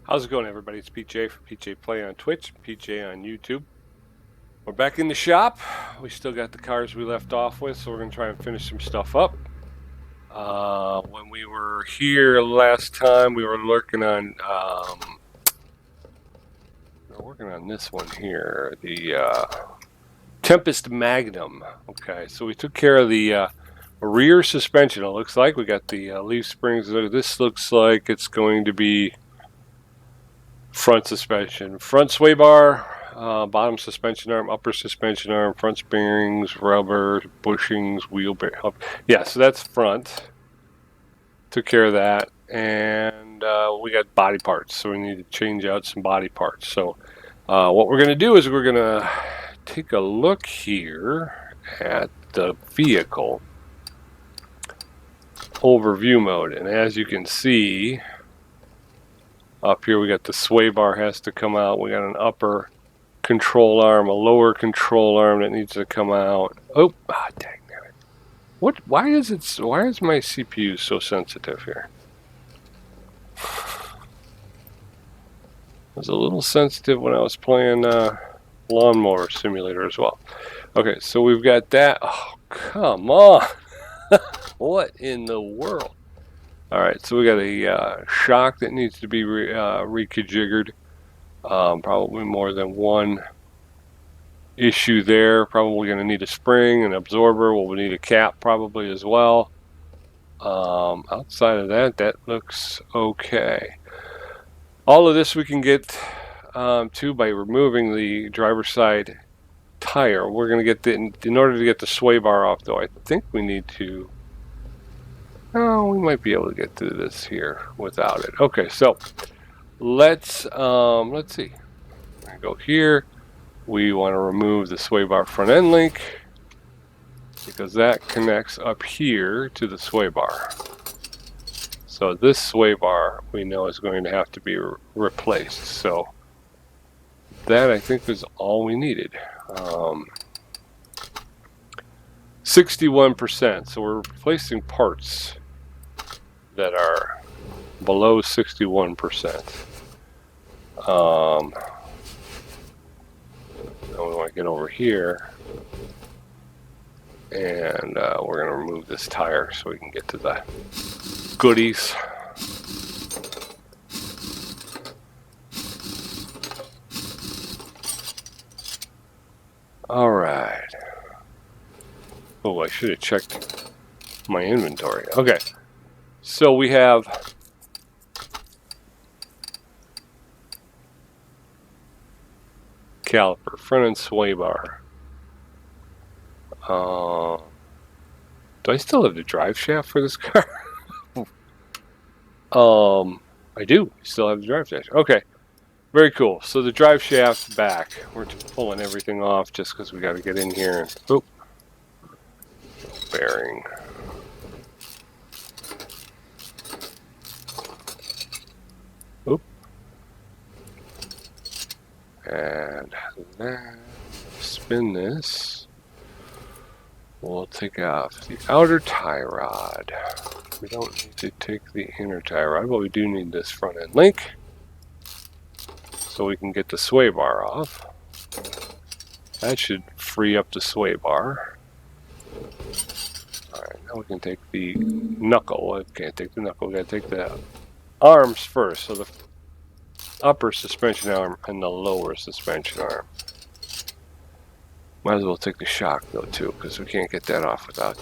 How's it going, everybody? It's PJ from PJ Play on Twitch, PJ on YouTube. We're back in the shop. We still got the cars we left off with, so we're going to try and finish some stuff up. When we were here last time, we were working on this one here, the Tempest Magnum. Okay, so we took care of the rear suspension. It looks like we got the leaf springs. This looks like it's going to be front suspension, front sway bar, bottom suspension arm, upper suspension arm, front bearings, rubber, bushings, wheel bearing. Yeah, so that's front. Took care of that, and we got body parts, so we need to change out some body parts. So what we're going to do is we're going to take a look here at the vehicle overview mode, and as you can see, up here we got the sway bar has to come out. We got an upper control arm, a lower control arm that needs to come out. Oh, dang it. What? Why is my CPU so sensitive here? It was a little sensitive when I was playing Lawnmower Simulator as well. Okay, so we've got that. Oh, come on. What in the world? All right, so we got a shock that needs to be reconfigured. Probably more than one issue there. Probably going to need a spring, an absorber. We'll need a cap probably as well. Outside of that, that looks okay. All of this we can get to by removing the driver's side tire. We're going to get in order to get the sway bar off, though. I think we need to. Oh, we might be able to get through this here without it. Okay, so let's see. I go here. We want to remove the sway bar front end link because that connects up here to the sway bar. So this sway bar we know is going to have to be replaced. So that I think is all we needed. 61%. So we're replacing parts that are below 61%. Now we want to get over here, and we're going to remove this tire so we can get to the goodies. All right. Oh, I should have checked my inventory. Okay. So we have caliper, front end sway bar. Do I still have the drive shaft for this car? I do still have the drive shaft. Okay, very cool. So the drive shaft back. We're pulling everything off just because we got to get in here. And, oh, bearing. Oop. And then spin this. We'll take off the outer tie rod. We don't need to take the inner tie rod, but we do need this front end link so we can get the sway bar off. That should free up the sway bar. Alright, now we can take the knuckle. We can't take the knuckle, we gotta take the arms first. So the upper suspension arm and the lower suspension arm. Might as well take the shock though too, because we can't get that off without.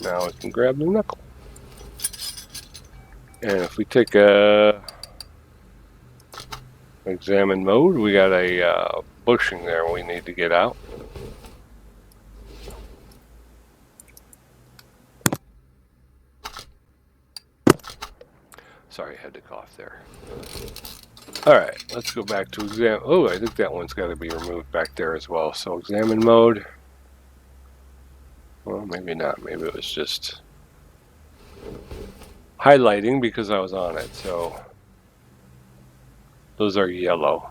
Now we can grab the knuckle. And if we take a examine mode, we got a bushing there we need to get out. Sorry, I had to cough there. Alright, let's go back to examine. Oh, I think that one's got to be removed back there as well. So examine mode. Well, maybe not. Maybe it was just highlighting because I was on it. So those are yellow.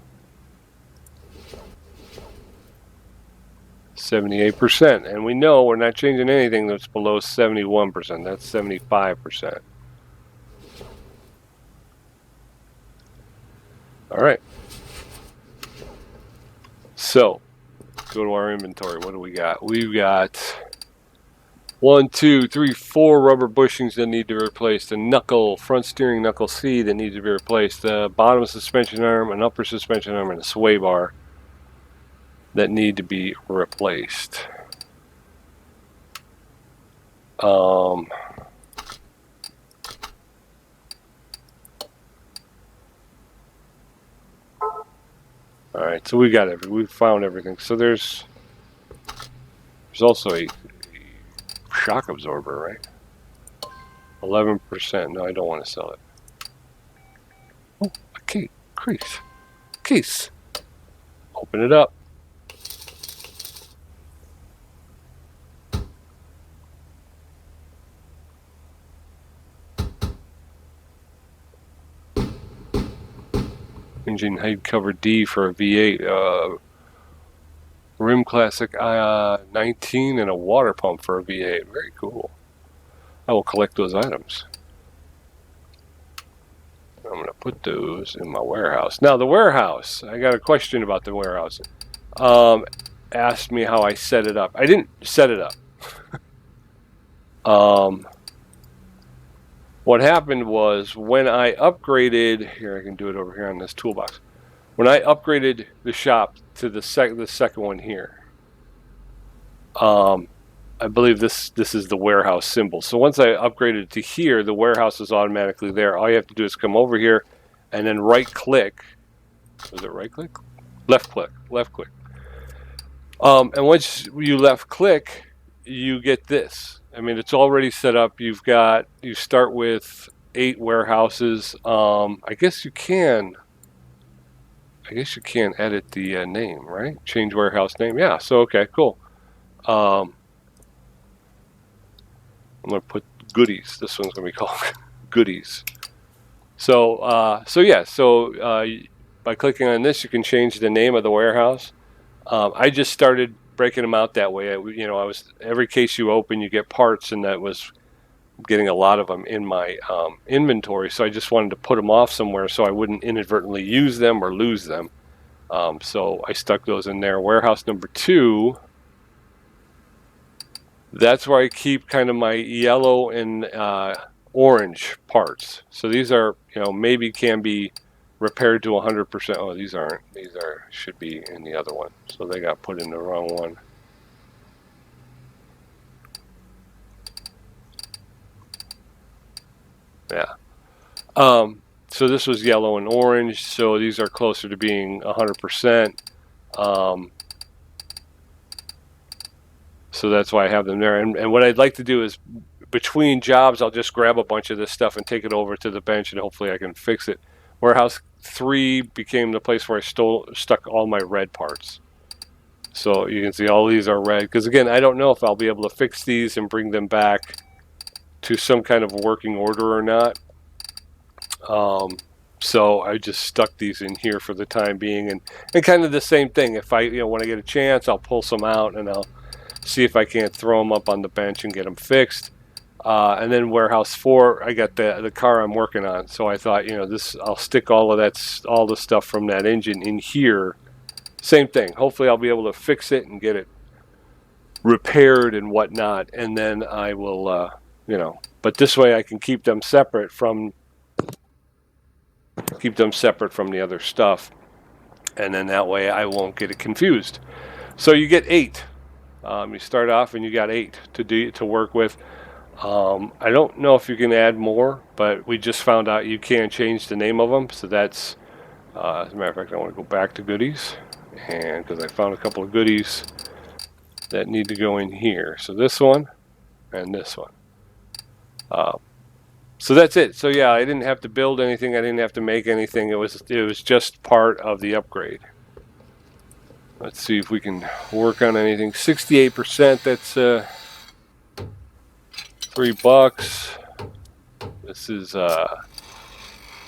78%. And we know we're not changing anything that's below 71%. That's 75%. All right. So, go to our inventory. What do we got? We've got 1, 2, 3, 4 rubber bushings that need to be replaced. A knuckle, front steering knuckle C that needs to be replaced. A bottom suspension arm, an upper suspension arm, and a sway bar that need to be replaced. All right, so we got everything. We found everything. So there's also a shock absorber, right? 11%. No, I don't want to sell it. Oh, a key. Case. Open it up. Engine height cover D for a V8. Rim Classic 19 and a water pump for a V8. Very cool. I will collect those items. I'm going to put those in my warehouse. Now, the warehouse. I got a question about the warehouse. Asked me how I set it up. I didn't set it up. What happened was when I upgraded, here I can do it over here on this toolbox. When I upgraded the shop to the second one here, I believe this is the warehouse symbol. So once I upgraded it to here, the warehouse is automatically there. All you have to do is come over here and then right click. Was it right click? Left click. And once you left click, you get this. I mean, it's already set up. You start with 8 warehouses. I guess you can edit the name, right? Change warehouse name. Yeah. So okay, cool. I'm gonna put goodies. This one's gonna be called goodies. So by clicking on this, you can change the name of the warehouse. I just started breaking them out that way. I was every case you open, you get parts, and that was getting a lot of them in my inventory. So I just wanted to put them off somewhere so I wouldn't inadvertently use them or lose them. So I stuck those in there. Warehouse number 2. That's where I keep kind of my yellow and orange parts. So these are, maybe can be repaired to 100%. Oh, these aren't. Should be in the other one. So they got put in the wrong one. Yeah. So this was yellow and orange. So these are closer to being 100%. So that's why I have them there. And what I'd like to do is between jobs, I'll just grab a bunch of this stuff and take it over to the bench, and hopefully I can fix it. Warehouse 3 became the place where I stuck all my red parts. So you can see all these are red. Because again, I don't know if I'll be able to fix these and bring them back to some kind of working order or not. So I just stuck these in here for the time being. And kind of the same thing. If when I get a chance, I'll pull some out and I'll see if I can't throw them up on the bench and get them fixed. And then warehouse 4, I got the car I'm working on. So I thought, I'll stick all the stuff from that engine in here. Same thing. Hopefully I'll be able to fix it and get it repaired and whatnot. And then I will, but this way I can keep them separate from the other stuff. And then that way I won't get it confused. So you get 8. You start off and you got 8 to work with. I don't know if you can add more, but we just found out you can change the name of them. So that's, as a matter of fact, I want to go back to goodies, and because I found a couple of goodies that need to go in here. So this one and this one. So that's it. So yeah, I didn't have to build anything. I didn't have to make anything. It was just part of the upgrade. Let's see if we can work on anything. 68%. That's $3. This is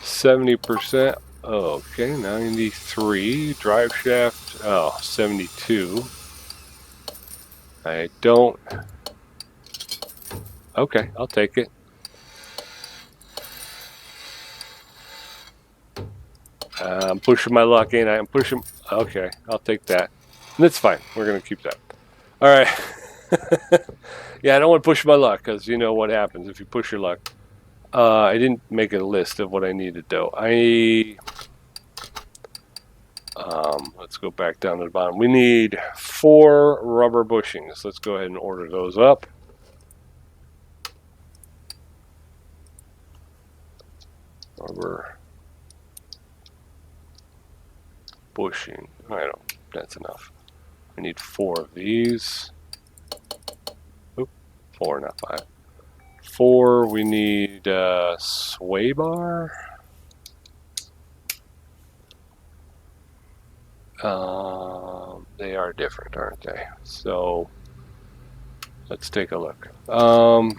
70%. Okay, 93. Drive shaft. 72. I don't. Okay, I'll take it. I'm pushing my luck, ain't I? I'm pushing. Okay, I'll take that. That's fine. We're going to keep that. All right. Yeah, I don't want to push my luck because you know what happens if you push your luck. I didn't make a list of what I needed though. Let's go back down to the bottom. We need 4 rubber bushings. Let's go ahead and order those up. Rubber bushing. That's enough. I need 4 of these. Oop, 4, not 5. 4, we need sway bar. They are different, aren't they? So let's take a look. 4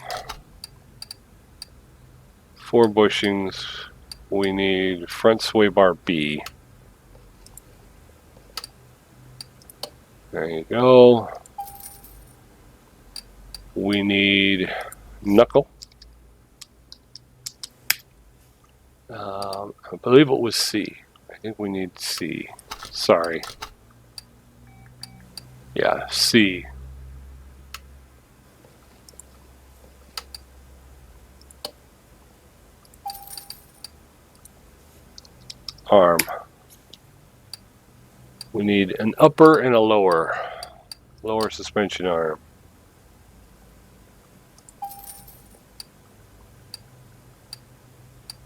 bushings. We need front sway bar B. There you go. We need knuckle. I believe it was C. I think we need C. Sorry. Yeah, C. Arm. We need an upper and a lower suspension arm.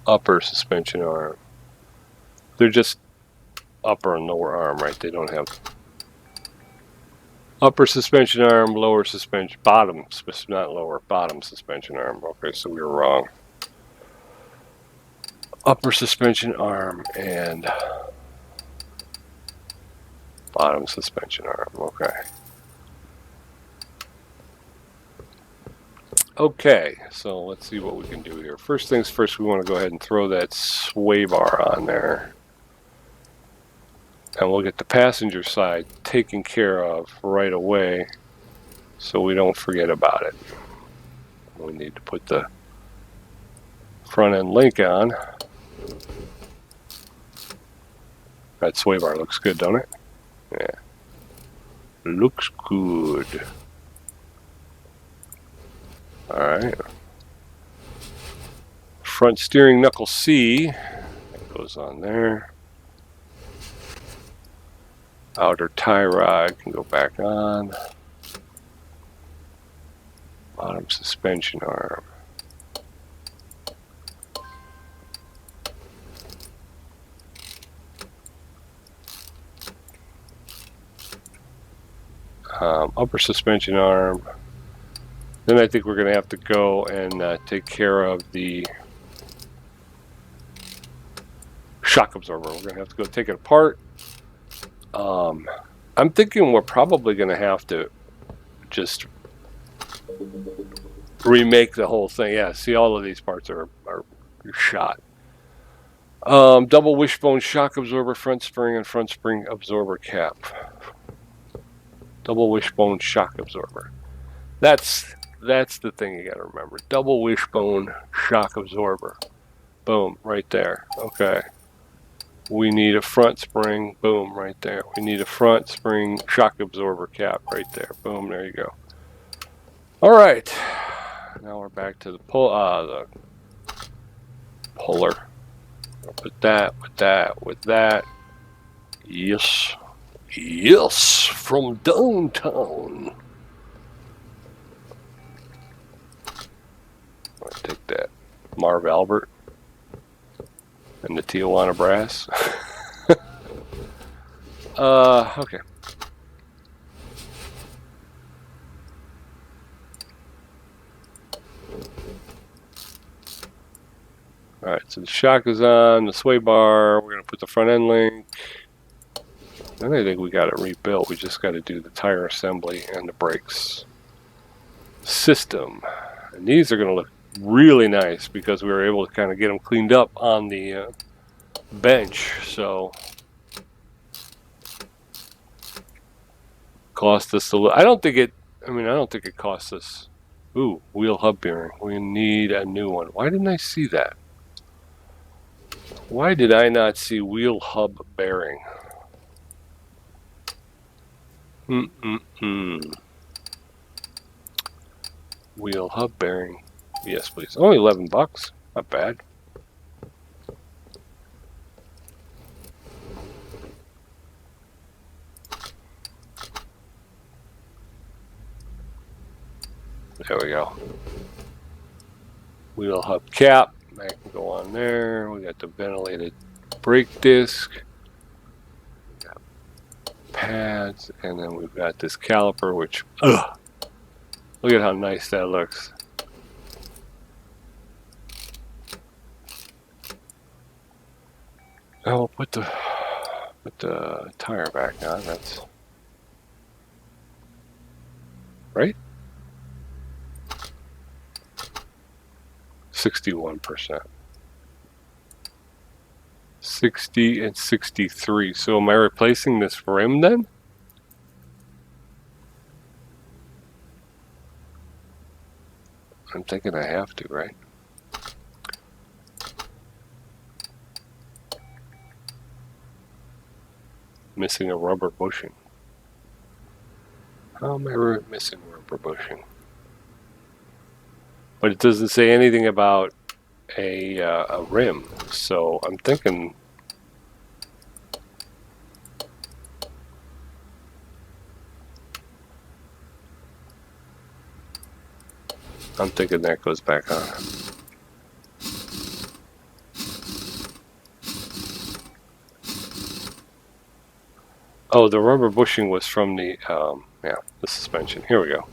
Upper suspension arm. They're just upper and lower arm, right? They don't have upper suspension arm, lower suspension, bottom, not lower, bottom suspension arm. Okay, so we were wrong. Upper suspension arm and bottom suspension arm. Okay. Okay, so let's see what we can do here. First things first, we want to go ahead and throw that sway bar on there. And we'll get the passenger side taken care of right away so we don't forget about it. We need to put the front end link on. That sway bar looks good, don't it? Yeah. Looks good. Alright. Front steering knuckle C. That goes on there. Outer tie rod can go back on. Bottom suspension arm. Upper suspension arm. Then I think we're going to have to go and take care of the shock absorber. We're going to have to go take it apart. I'm thinking we're probably going to have to just remake the whole thing. Yeah, see, all of these parts are shot. Double wishbone shock absorber, front spring, and front spring absorber cap. Double wishbone shock absorber. That's the thing you got to remember. Double wishbone shock absorber. Boom, right there. Okay. We need a front spring. Boom, right there. We need a front spring shock absorber cap right there. Boom, there you go. All right. Now we're back to the puller. I'll put that with that with that. Yes. Yes, from downtown. I'll take that Marv Albert and the Tijuana brass. Okay. Alright, so the shock is on, the sway bar, we're going to put the front end link. Then I think we got it rebuilt. We just got to do the tire assembly and the brakes system. And these are going to look really nice because we were able to kind of get them cleaned up on the bench. So cost us a little. I don't think it. I mean, I don't think it costs us. Ooh, wheel hub bearing. We need a new one. Why didn't I see that? Why did I not see wheel hub bearing? Wheel hub bearing. Yes, please. Only 11 bucks. Not bad. There we go. Wheel hub cap. That can go on there. We got the ventilated brake disc. Got pads. And then we've got this caliper, which, ugh, look at how nice that looks. Oh, we'll put the tire back on. That's right. 61%. 60 and 63. So am I replacing this rim then? I'm thinking I have to, right? Missing a rubber bushing. How am I missing rubber bushing? But it doesn't say anything about a rim, so I'm thinking that goes back on. Oh, the rubber bushing was from the the suspension. Here we go.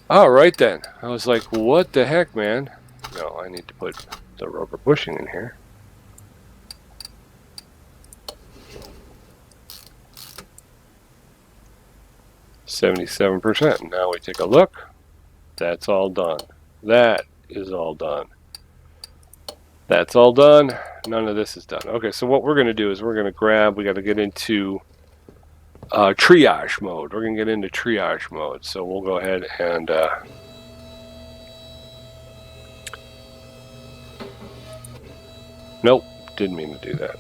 All right then. I was like, what the heck, man? No, I need to put the rubber bushing in here. %. Now we take a look. That's all done. That is all done. That's all done. None of this is done. Okay, so what we're going to do is we're going to grab, we got to get into triage mode. We're going to get into triage mode. So we'll go ahead and nope, didn't mean to do that.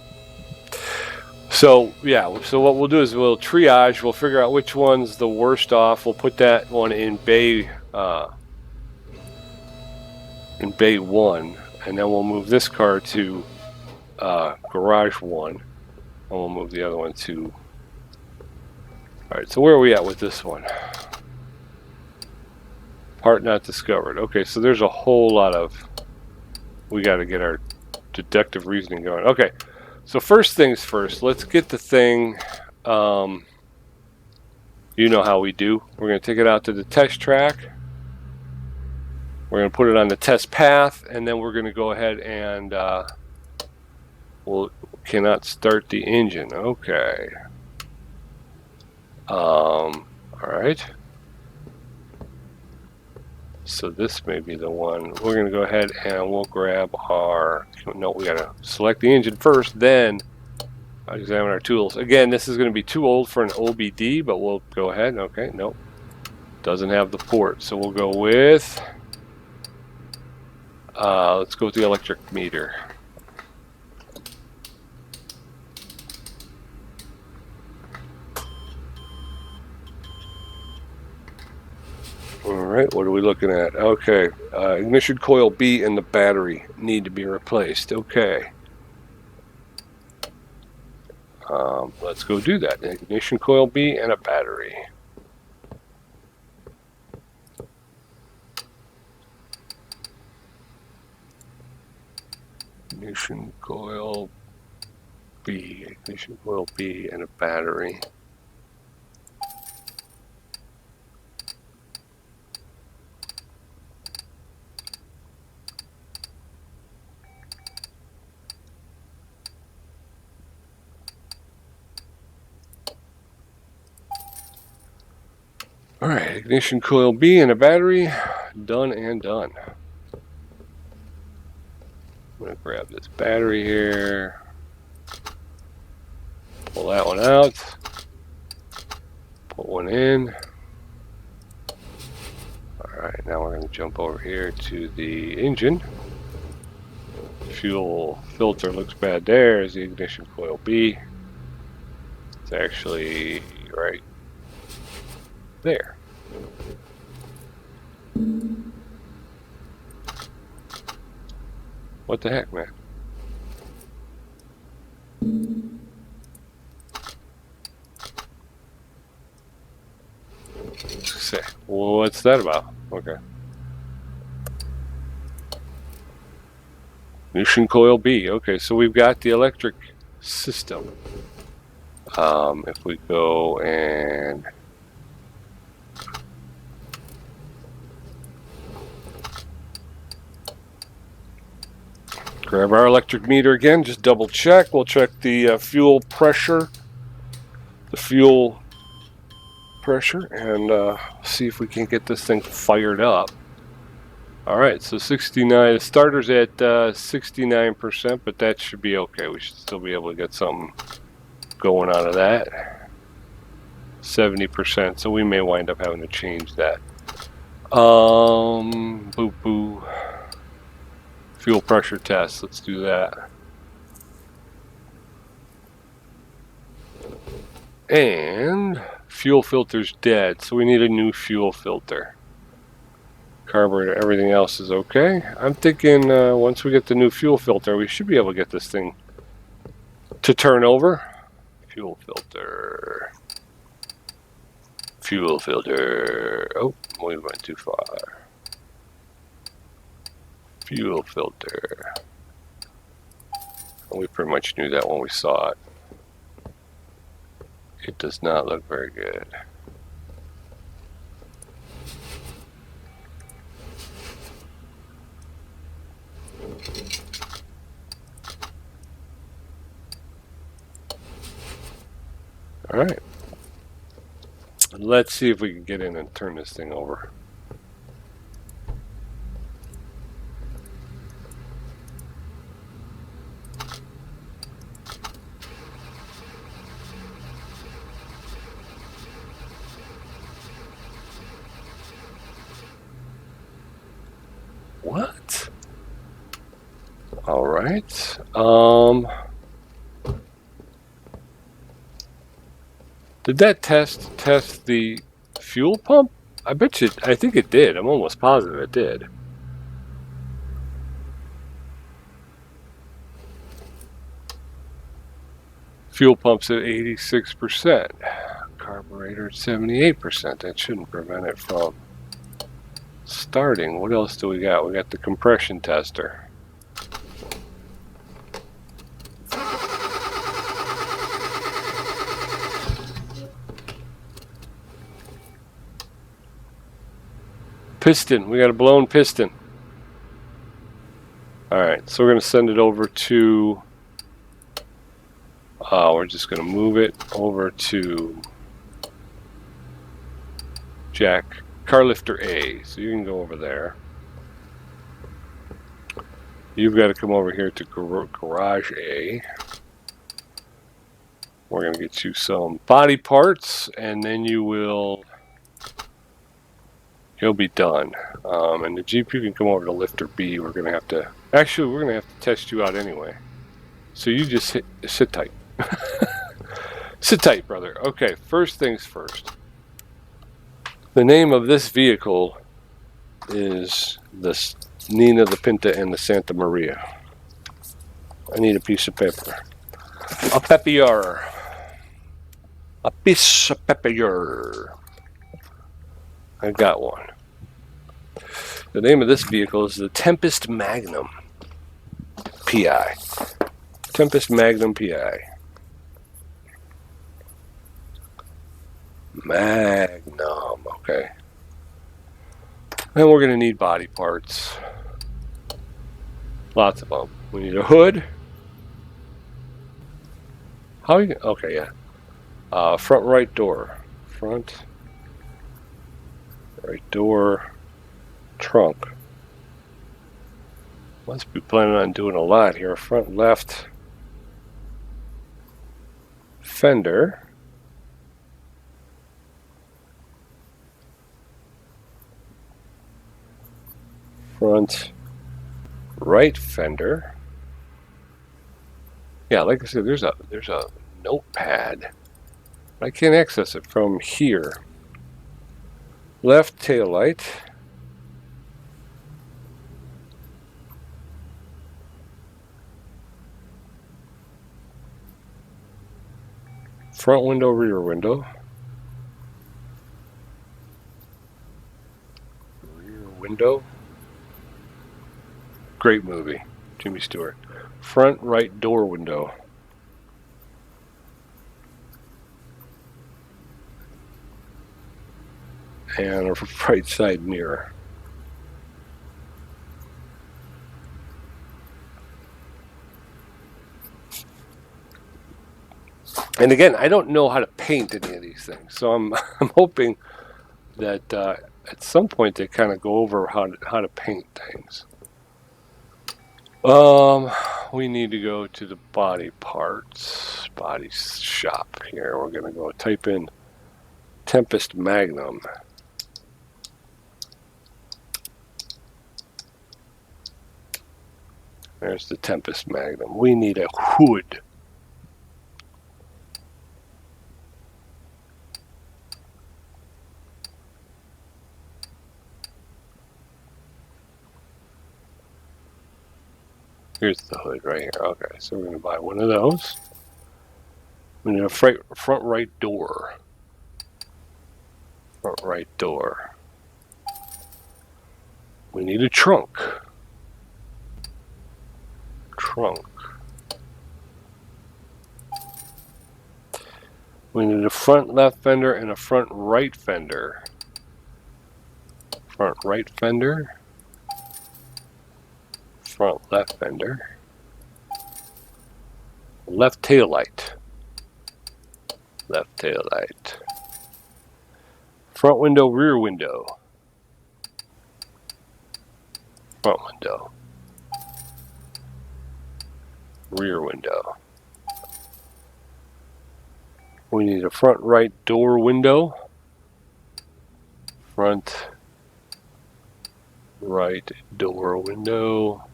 So yeah, so what we'll do is we'll triage, we'll figure out which one's the worst off. We'll put that one in bay 1, and then we'll move this car to garage 1, and we'll move the other one to. All right, so where are we at with this one? Part not discovered. Okay, so there's a whole lot of, we got to get our deductive reasoning going. Okay, so first things first, let's get the thing, you know how we do. We're going to take it out to the test track. We're going to put it on the test path, and then we're going to go ahead and cannot start the engine. Okay. All right. So this may be the one. We're going to go ahead and we'll grab our, no, we got to select the engine first, then examine our tools. Again, this is going to be too old for an OBD, but we'll go ahead. Okay, nope. Doesn't have the port. So we'll go with, let's go with the electric meter. All right, what are we looking at? Okay, ignition coil B and the battery need to be replaced. Okay. Let's go do that. Ignition coil B and a battery. Ignition coil B and a battery. All right, ignition coil B and a battery, done and done. I'm gonna grab this battery here, pull that one out, put one in. right, now we're going to jump over here to the engine. Fuel filter looks bad there. Is the ignition coil B. It's actually right there. What the heck, man? Say, what's that about? Okay. Ignition coil B. Okay, so we've got the electric system. If we go and grab our electric meter again, just double check. We'll check the fuel pressure, and see if we can get this thing fired up. All right, so 69. The starter's at 69%, but that should be okay. We should still be able to get something going out of that. 70%, so we may wind up having to change that. Boo boo. Fuel pressure test. Let's do that. And fuel filter's dead, so we need a new fuel filter. Carburetor, everything else is okay. I'm thinking once we get the new fuel filter, we should be able to get this thing to turn over. Fuel filter. Fuel filter. Oh, we went too far. Fuel filter. We pretty much knew that when we saw it. It does not look very good. All right. Let's see if we can get in and turn this thing over. What? All right. Did that test the fuel pump? I bet you. I think it did. I'm almost positive it did. Fuel pump's at 86%. Carburetor at 78%. That shouldn't prevent it from starting. What else do we got? We got the compression tester. Piston. We got a blown piston. Alright, so we're going to send it over to... we're just going to move it over to jack car lifter A. So you can go over there. You've got to come over here to garage A. We're going to get you some body parts, and then you'll be done. And the Jeep, you can come over to lifter B. We're going to have to... Actually, we're going to have to test you out anyway. So you just sit tight. Sit tight, brother. Okay, first things first. The name of this vehicle is the Nina, the Pinta, and the Santa Maria. I need a piece of paper. A papier. A piece of papier. I got one. The name of this vehicle is the Tempest Magnum PI. Tempest Magnum PI. Magnum, okay. And we're going to need body parts. Lots of them. We need a hood. How are you? Okay, yeah. Front right door. Front right door. Trunk. Must be planning on doing a lot here. Front left fender. front right fender. Yeah, like I said, there's a notepad. I can't access it from here. Left tail light. Front window, rear window. Rear window. Great movie, Jimmy Stewart. Front right door window. And a right side mirror. And again, I don't know how to paint any of these things, so I'm hoping that at some point they kind of go over how to paint things. We need to go to the body parts, body shop here. We're gonna go type in Tempest Magnum. There's the Tempest Magnum. We need a hood. Here's the hood right here. Okay, so we're going to buy one of those. We need a front right door. Front right door. We need a trunk. Trunk. We need a front left fender and a front right fender. Front right fender. Front left fender. Left tail light. Left tail light. Front window, rear window. Front window. Rear window. We need a front right door window. Front right door window.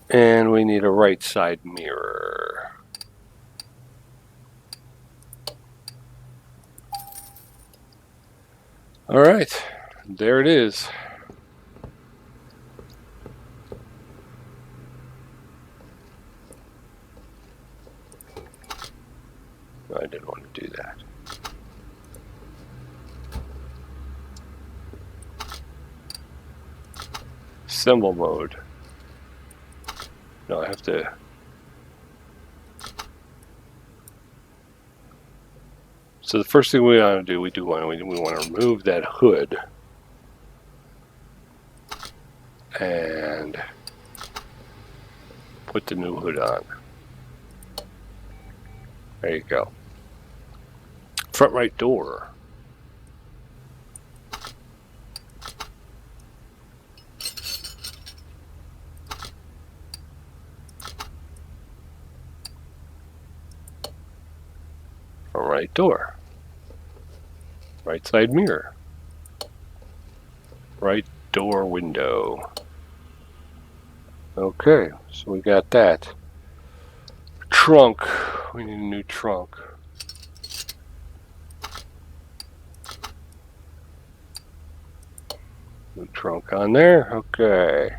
And we need a right side mirror. All right, there it is. No, I didn't want to do that. Symbol mode. No, I have to. So the first thing we want to do, we want to remove that hood and put the new hood on. There you go. Front right door. Front right door. Right side mirror. Right door window. Okay, so we got that. Trunk. We need a new trunk. New trunk on there. Okay.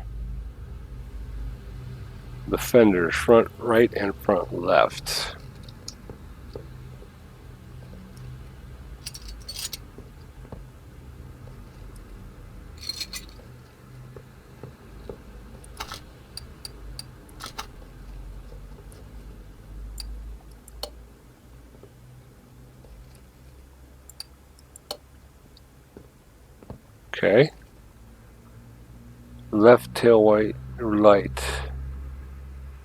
The fenders, front right and front left. Okay. Left tail light.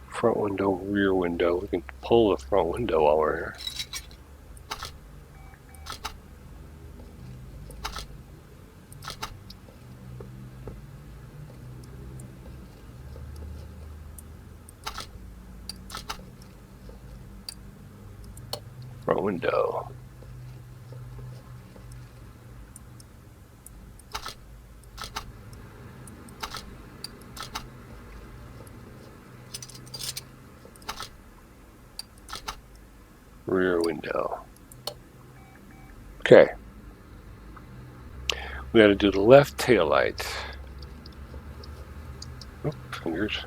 Front window, rear window. We can pull the front window while we're here. Front window. rear window. Okay. We got to do the left tail light. Oh, fingers.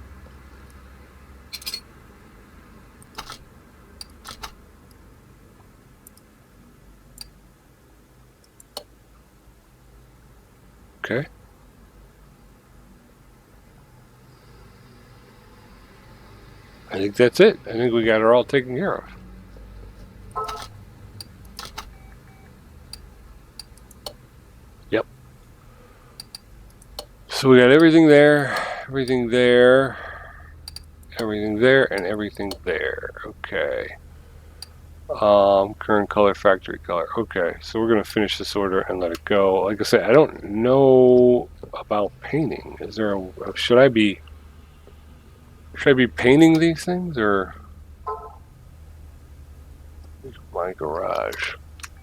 Okay. I think that's it. I think we got her all taken care of. Yep. So we got everything there, everything there, everything there, and everything there. Okay. Current color, factory color. Okay, so we're going to finish this order and let it go. Like I said, I don't know about painting. Is there a, should I be painting these things, or my garage?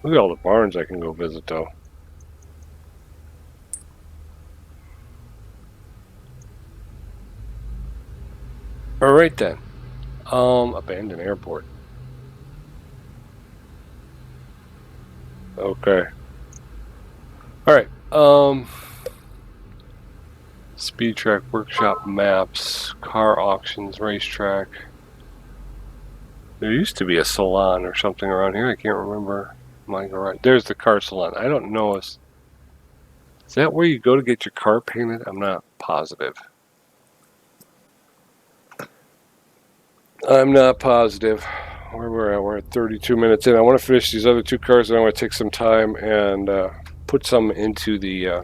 Look at all the barns I can go visit, though. All right then. Abandoned airport. Okay. All right. Speed track, workshop, maps, car auctions, racetrack. There used to be a salon or something around here. I can't remember. My garage. There's the car salon. I don't know. Is that where you go to get your car painted? I'm not positive. I'm not positive. Where we're at? We're at 32 minutes in. I want to finish these other two cars, and I want to take some time and put some into the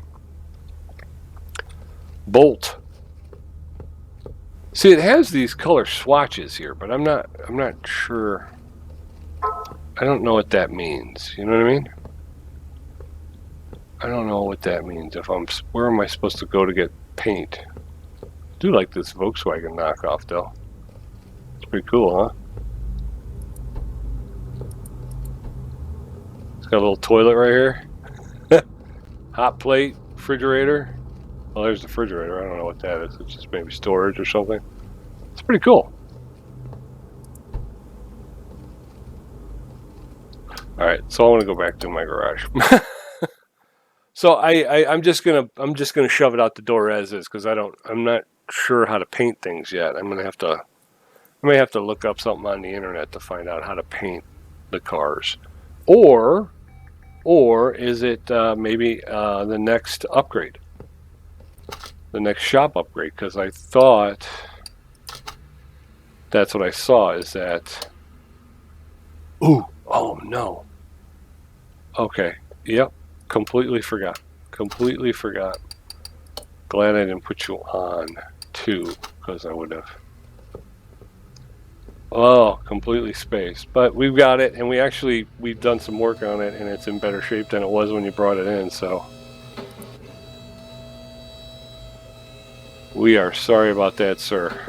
Bolt. See, it has these color swatches here, but I'm not sure. I don't know what that means. You know what I mean? I don't know what that means. Where am I supposed to go to get paint? I do like this Volkswagen knockoff, though. It's pretty cool, huh? It's got a little toilet right here. Hot plate, refrigerator. Well, there's the refrigerator. I don't know what that is. It's just maybe storage or something. It's pretty cool. All right, so I want to go back to my garage. So I'm just gonna shove it out the door as is, because I'm not sure how to paint things yet. I may have to look up something on the internet to find out how to paint the cars, or is it maybe the next upgrade, the next shop upgrade? Because I thought that's what I saw. Is that? Ooh, oh no. Okay, yep. Completely forgot. Glad I didn't put you on too, because I would have. Oh, completely spaced. But we've got it, and we've done some work on it, and it's in better shape than it was when you brought it in, so. We are sorry about that, sir.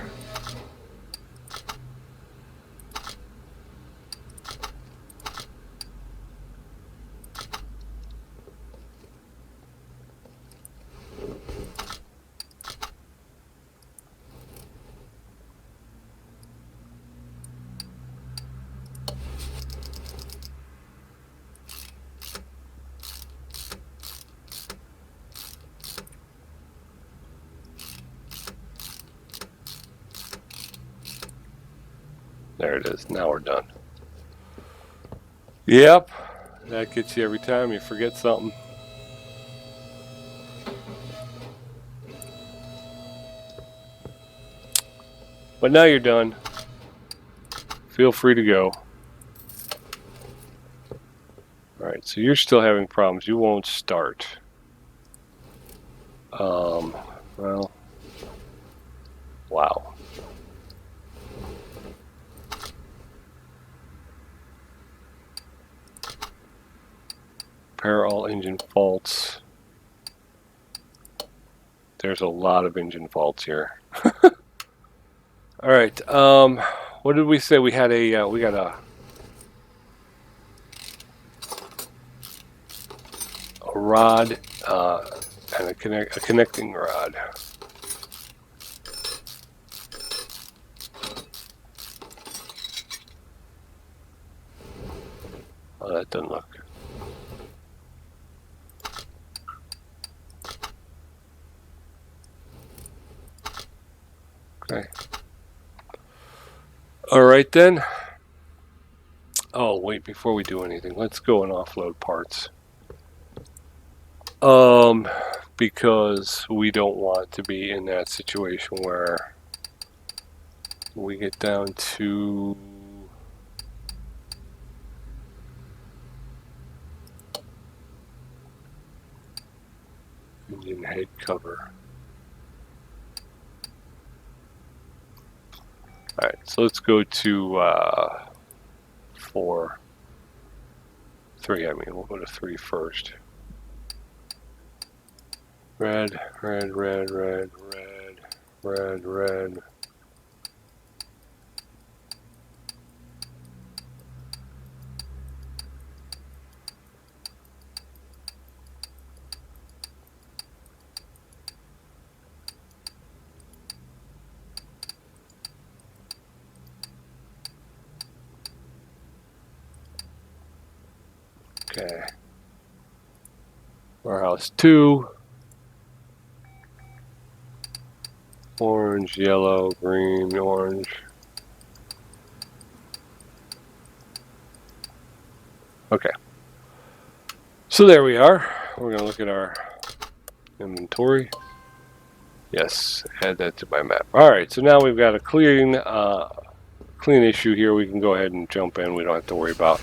There it is. Now we're done. Yep. That gets you every time you forget something. But now you're done. Feel free to go. Alright, so you're still having problems. You won't start. Well. Wow. Repair all engine faults. There's a lot of engine faults here. All right. What did we say? We had a we got a rod and a connecting rod. Oh, that doesn't look. Okay. All right then. Oh, wait, before we do anything, let's go and offload parts. Because we don't want to be in that situation where we get down to engine head cover. Alright, so let's go to 3, I mean, we'll go to 3 first. Red, red, red, red, red, red, red. Okay. Warehouse 2. Orange, yellow, green, orange. Okay. So there we are. We're going to look at our inventory. Yes, add that to my map. Alright, so now we've got a clean issue here. We can go ahead and jump in. We don't have to worry about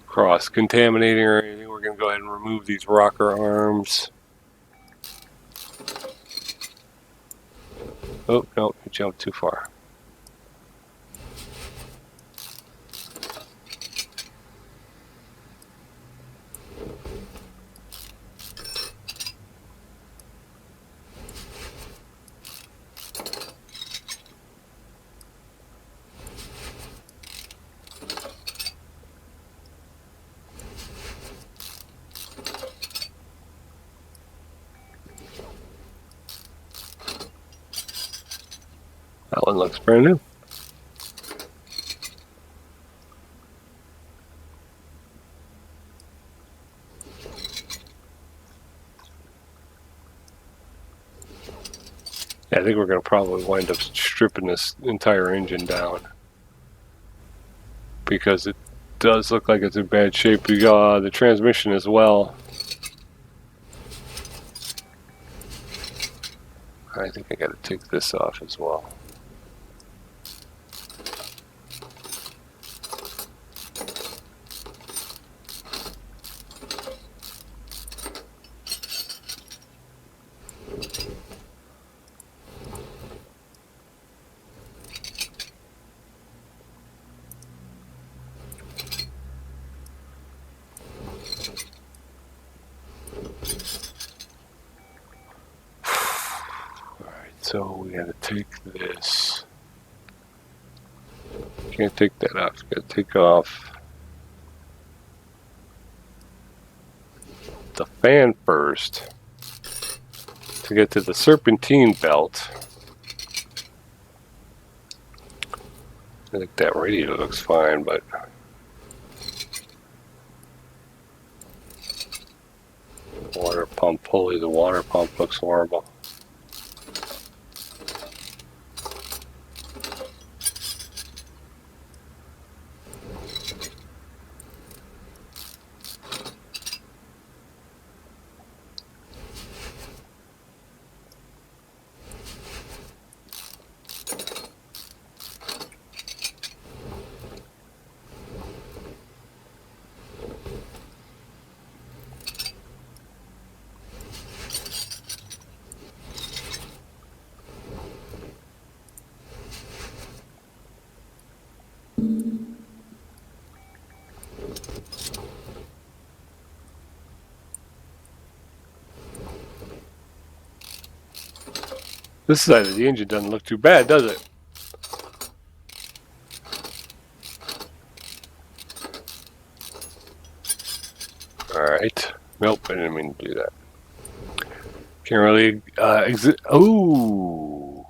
cross-contaminating or anything. We're going to go ahead and remove these rocker arms. Oh, no, we jumped too far. That one looks brand new. Yeah, I think we're going to probably wind up stripping this entire engine down because it does look like it's in bad shape. We got the transmission as well. I think I got to take this off as well. So we got to take this. Can't take that off. Got to take off the fan first to get to the serpentine belt. I think that radiator looks fine, but water pump pulley, the water pump looks horrible. This side of the engine doesn't look too bad, does it? Alright. Nope, I didn't mean to do that. Can't really ooh.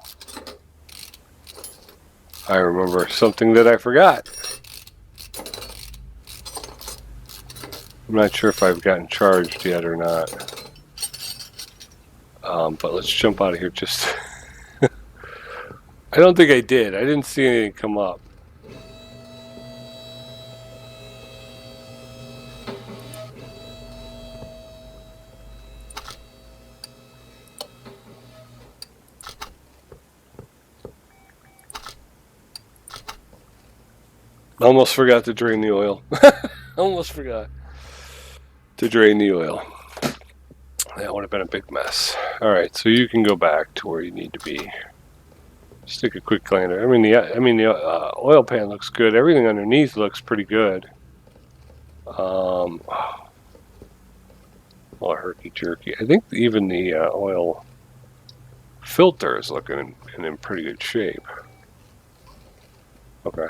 I remember something that I forgot. I'm not sure if I've gotten charged yet or not. But let's jump out of here just... I don't think I did. I didn't see anything come up. Almost forgot to drain the oil. Almost forgot to drain the oil. That would have been a big mess. Alright, so you can go back to where you need to be. Just take a quick gander. I mean, the oil pan looks good. Everything underneath looks pretty good. Well, herky-jerky. I think even the oil filter is looking in pretty good shape. Okay.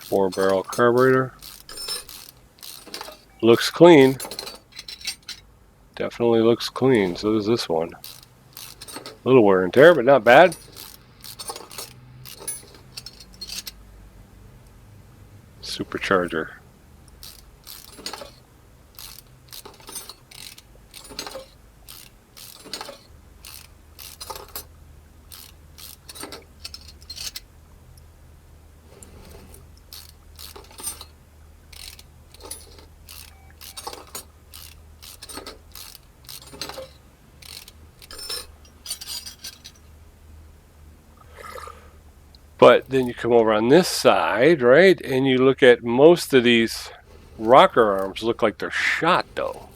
Four-barrel carburetor. Looks clean. Definitely looks clean. So does this one. A little wear and tear, but not bad. Supercharger. But then you come over on this side, right? And you look at most of these rocker arms look like they're shot though.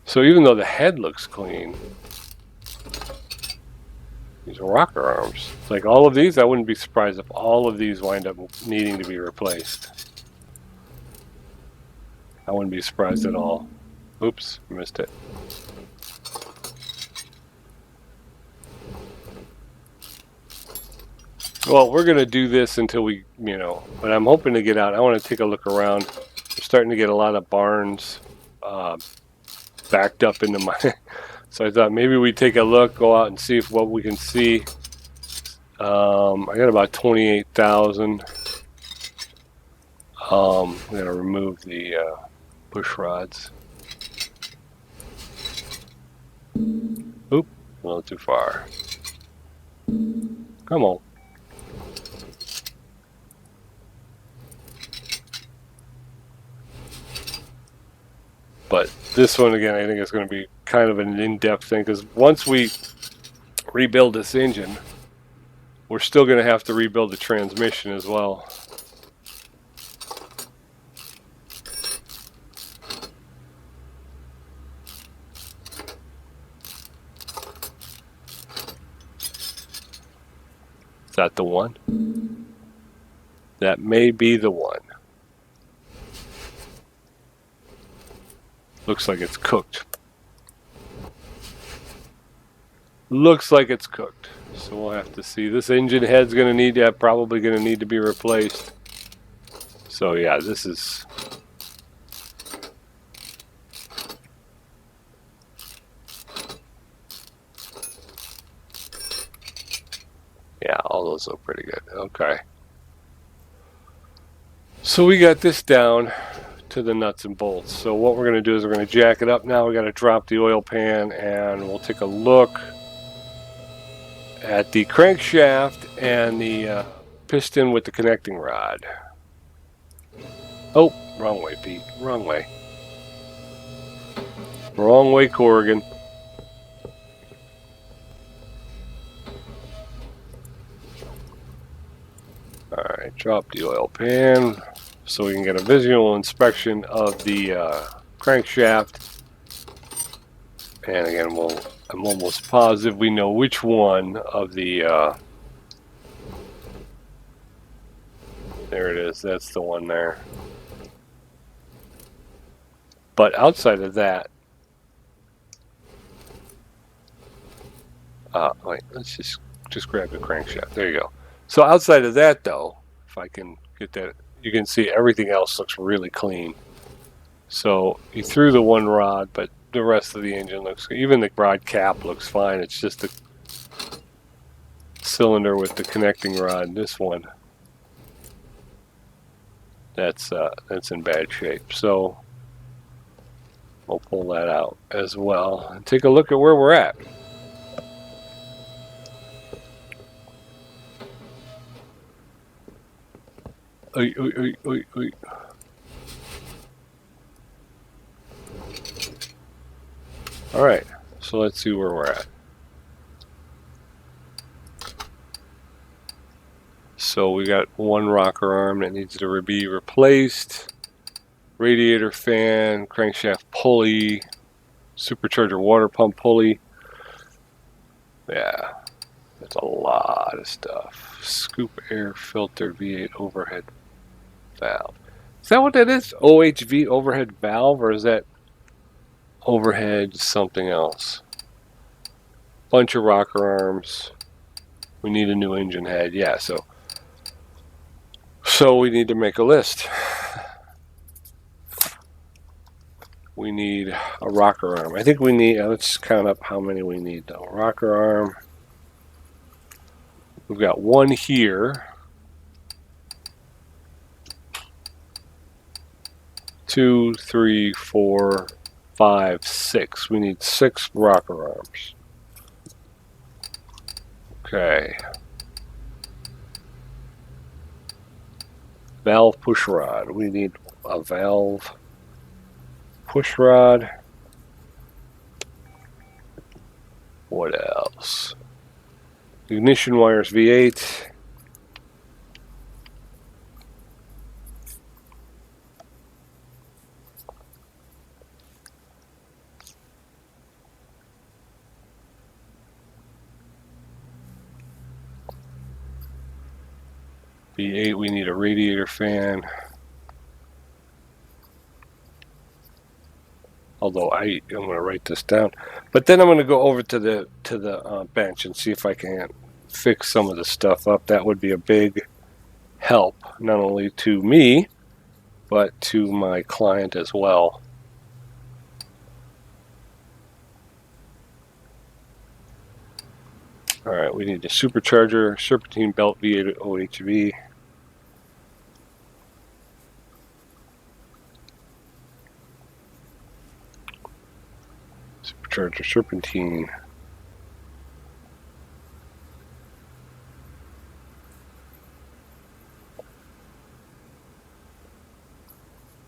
So even though the head looks clean, these are rocker arms. Like all of these, I wouldn't be surprised if all of these wind up needing to be replaced. I wouldn't be surprised at all. Oops, missed it. Well, we're going to do this until we, but I'm hoping to get out. I want to take a look around. We're starting to get a lot of barns backed up into my... So I thought maybe we take a look, go out and see what we can see. I got about 28,000. I'm going to remove the push rods. Oop, a little too far. Come on. But this one, again, I think is going to be kind of an in-depth thing, because once we rebuild this engine, we're still going to have to rebuild the transmission as well. Is that the one? That may be the one. Looks like it's cooked. Looks like it's cooked. So we'll have to see. This engine head's going to probably going to need to be replaced. So yeah, this is... Yeah, all those look pretty good. Okay. So we got this down to the nuts and bolts. So what we're going to do is we're going to jack it up now. We got to drop the oil pan and we'll take a look at the crankshaft and the piston with the connecting rod. Oh, wrong way, Pete. Wrong way. Wrong way, Corrigan. Alright, drop the oil pan so we can get a visual inspection of the crankshaft. And again, I'm almost positive we know which one of the... there it is, that's the one there. But outside of that, Wait, let's just grab the crankshaft. There you go. So outside of that, though, if I can get that, you can see everything else looks really clean. So you threw the one rod, but the rest of the engine looks, even the rod cap looks fine. It's just the cylinder with the connecting rod. This one, that's in bad shape. So we'll pull that out as well and take a look at where we're at. Oy, oy, oy, oy, oy. All right, so let's see where we're at. So we got one rocker arm that needs to be replaced, radiator fan, crankshaft pulley, supercharger water pump pulley. Yeah, that's a lot of stuff. Scoop air filter V8 overhead valve. Is that what that is? OHV overhead valve, or is that overhead something else? Bunch of rocker arms. We need a new engine head. Yeah, so we need to make a list. We need a rocker arm. I think we need, let's count up how many we need though. Rocker arm. We've got one here. 2, 3, 4, 5, 6. We need 6 rocker arms. Okay. Valve push rod. We need a valve push rod. What else? Ignition wires V8. V8, we need a radiator fan. Although I'm going to write this down, but then I'm going to go over to the bench and see if I can fix some of the stuff up. That would be a big help, not only to me, but to my client as well. All right, we need the supercharger, serpentine belt V8 OHV. Supercharger, serpentine.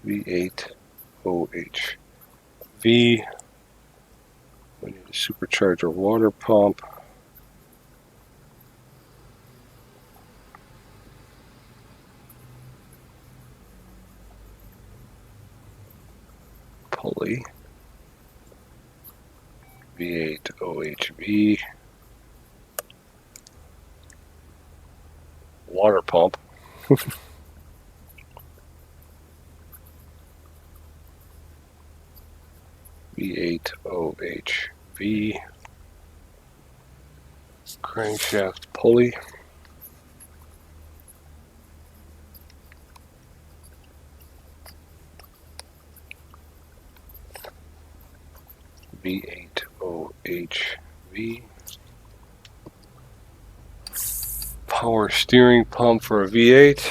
V8 OHV. We need a supercharger water pump. Pulley. V8 OHV. Water pump. V8 OHV. Crankshaft pulley. V8 OHV. Power steering pump for a V8.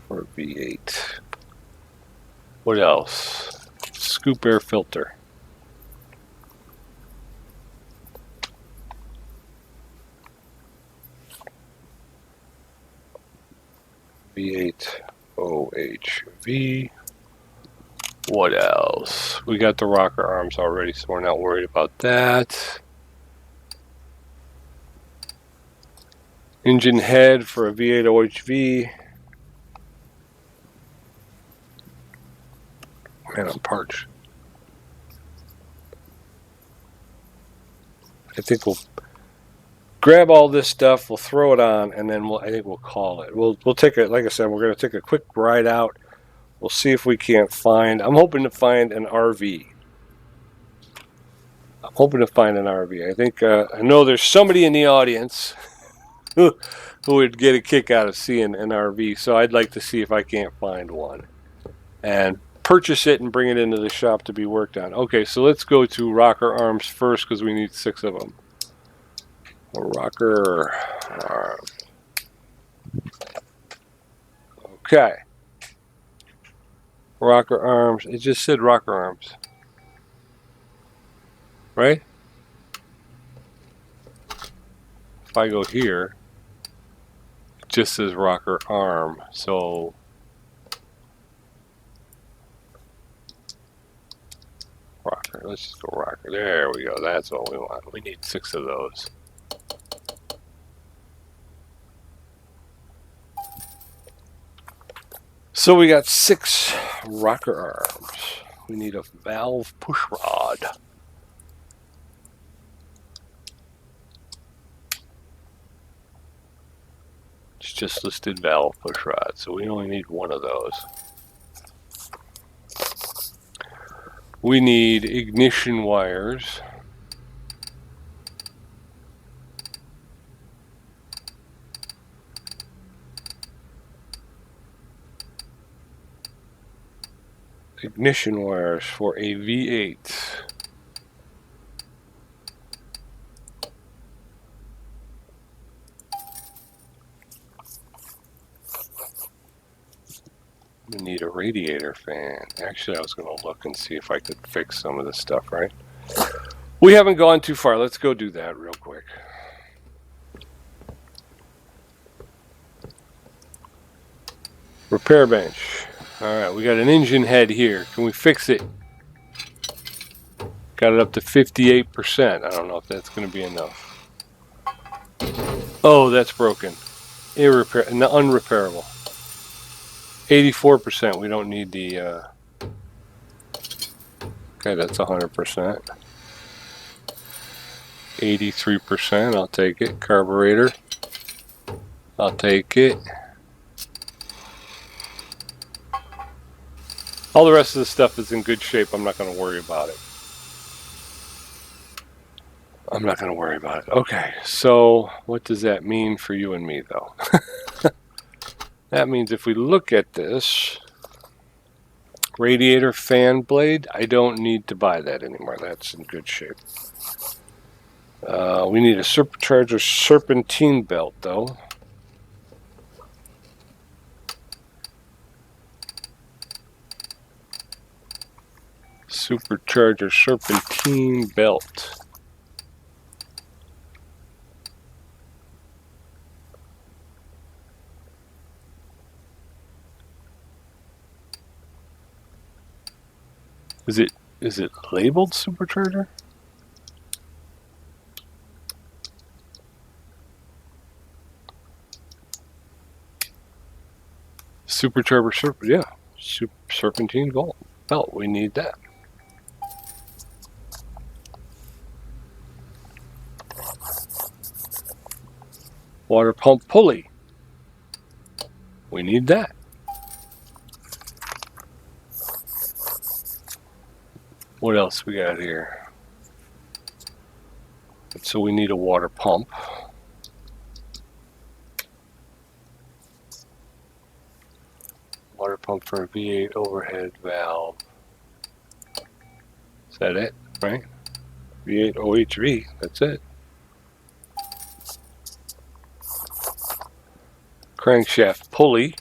For a V8. What else? Scoop air filter. V8 OHV. What else? We got the rocker arms already, so we're not worried about that. Engine head for a V8 OHV. Man, I'm parched. I think we'll grab all this stuff, we'll throw it on, and then I think we'll call it. We'll take it, like I said, we're going to take a quick ride out. We'll see if we can't find. I'm hoping to find an RV. I think I know there's somebody in the audience who would get a kick out of seeing an RV. So I'd like to see if I can't find one and purchase it and bring it into the shop to be worked on. Okay, so let's go to rocker arms first because we need 6 of them. Rocker arm. Okay. Rocker arms. It just said rocker arms. Right? If I go here, it just says rocker arm. So rocker. Let's just go rocker. There we go. That's what we want. We need 6 of those. So we got 6 rocker arms. We need a valve push rod. It's just listed valve push rod, so we only need 1 of those. We need ignition wires. Ignition wires for a V8. We need a radiator fan. Actually, I was going to look and see if I could fix some of this stuff, right? We haven't gone too far. Let's go do that real quick. Repair bench. Alright, we got an engine head here. Can we fix it? Got it up to 58%. I don't know if that's going to be enough. Oh, that's broken. Unrepairable. 84%. We don't need the... Okay, that's 100%. 83%. I'll take it. Carburetor. I'll take it. All the rest of the stuff is in good shape. I'm not going to worry about it. Okay, so what does that mean for you and me, though? That means if we look at this radiator fan blade, I don't need to buy that anymore. That's in good shape. We need a supercharger serpentine belt, though. Supercharger serpentine belt. Is it labeled supercharger? Supercharger yeah. Serpentine belt. We need that. Water pump pulley. We need that. What else we got here? So we need a water pump. Water pump for a V8 overhead valve. Is that it, right? V8 OHV, that's it. Crankshaft pulley.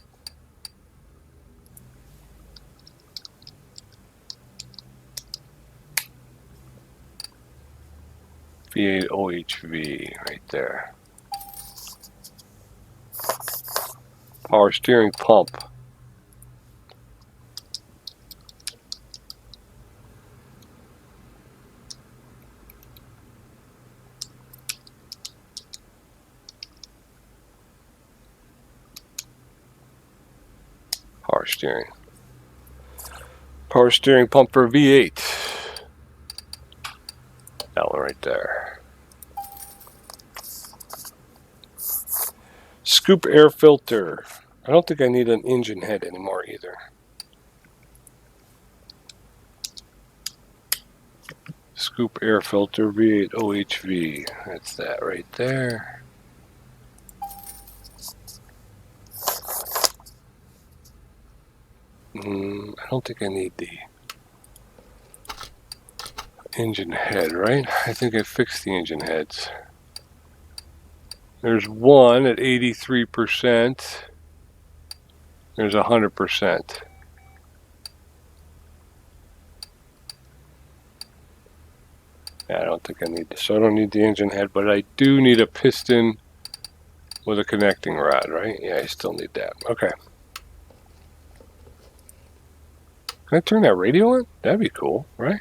V8 OHV right there. Power steering pump. Power steering. Power steering pump for V8. That one right there. Scoop air filter. I don't think I need an engine head anymore either. Scoop air filter V8 OHV. That's that right there. I don't think I need the engine head, right? I think I fixed the engine heads. There's one at 83%. There's 100%. Yeah, I don't think I need this. So I don't need the engine head, but I do need a piston with a connecting rod, right? Yeah, I still need that. Okay. Can I turn that radio on? That'd be cool, right?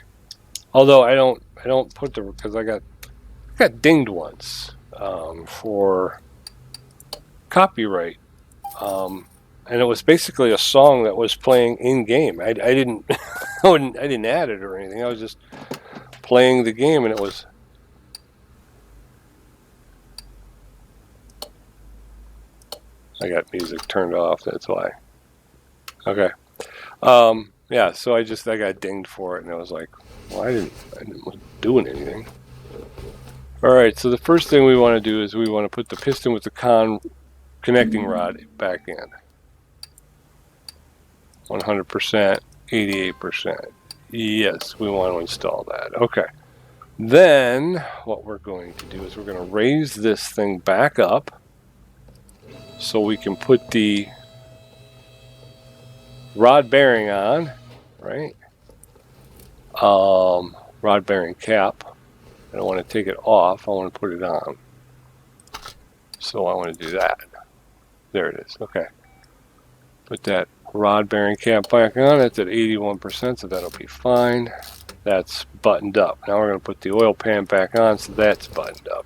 Although I don't put the, because I got dinged once for copyright, and it was basically a song that was playing in game. I didn't I didn't add it or anything. I was just playing the game, and it was. I got music turned off. That's why. Okay. Yeah. So I got dinged for it, and I was like, well, I didn't doing anything. All right. So the first thing we want to do is we want to put the piston with the connecting rod back in. 100%, 88%. Yes, we want to install that. Okay. Then what we're going to do is we're going to raise this thing back up so we can put the rod bearing on, right? Rod bearing cap. I don't want to take it off. I want to put it on. So I want to do that. There it is. Okay. Put that rod bearing cap back on. It's at 81%, so that'll be fine. That's buttoned up. Now we're going to put the oil pan back on, so that's buttoned up.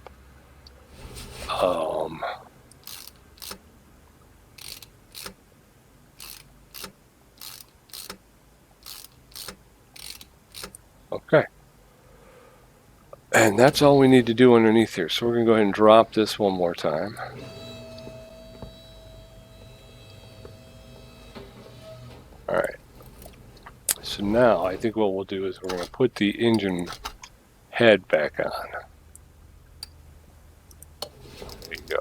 Okay. And that's all we need to do underneath here. So we're going to go ahead and drop this one more time. All right. So now I think what we'll do is we're going to put the engine head back on. There you go.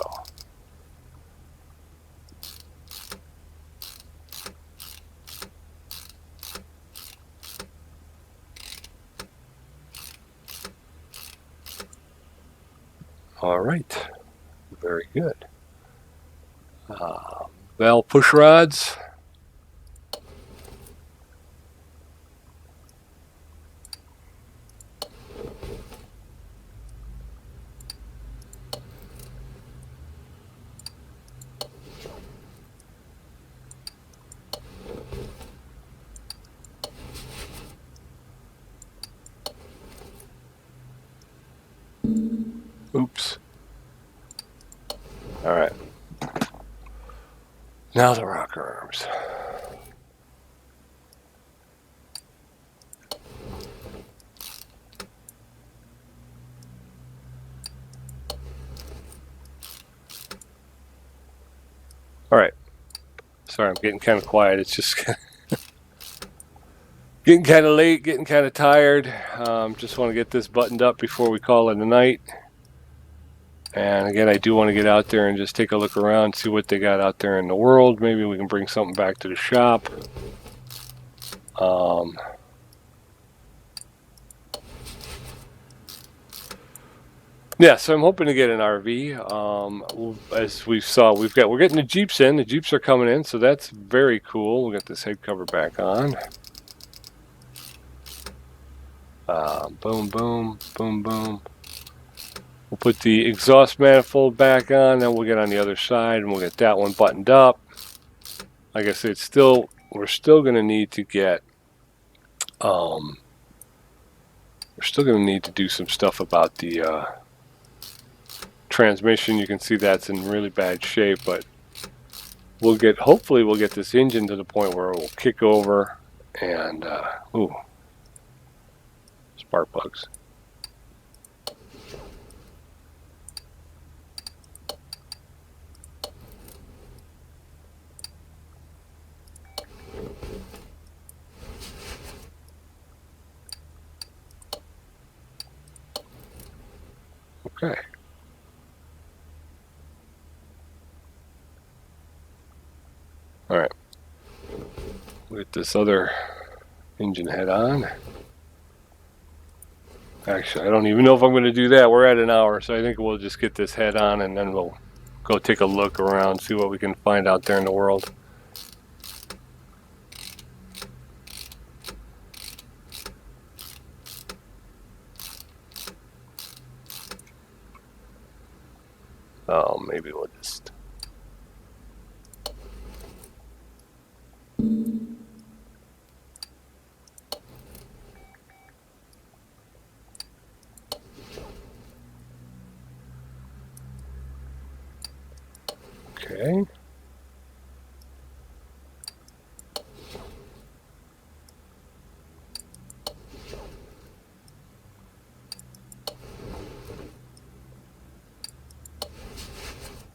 All right. Very good. Valve push rods. Oops. All right. Now the rocker arms. All right. Sorry, I'm getting kind of quiet. It's just getting kind of late, getting kind of tired. Just want to get this buttoned up before we call it a night. And again, I do want to get out there and just take a look around, see what they got out there in the world. Maybe we can bring something back to the shop. Yeah, so I'm hoping to get an RV. As we saw, we're getting the Jeeps in. The Jeeps are coming in, so that's very cool. We'll get this head cover back on. Boom, boom, boom, boom. We'll put the exhaust manifold back on, then we'll get on the other side and we'll get that one buttoned up. Like I said, we're still going to need to get, we're still going to need to do some stuff about the transmission. You can see that's in really bad shape, but hopefully we'll get this engine to the point where it will kick over and, ooh, spark plugs. Okay. All right. Get this other engine head on. Actually, I don't even know if I'm going to do that. We're at an hour, so I think we'll just get this head on and then we'll go take a look around, see what we can find out there in the world. Oh, maybe we'll just... Okay.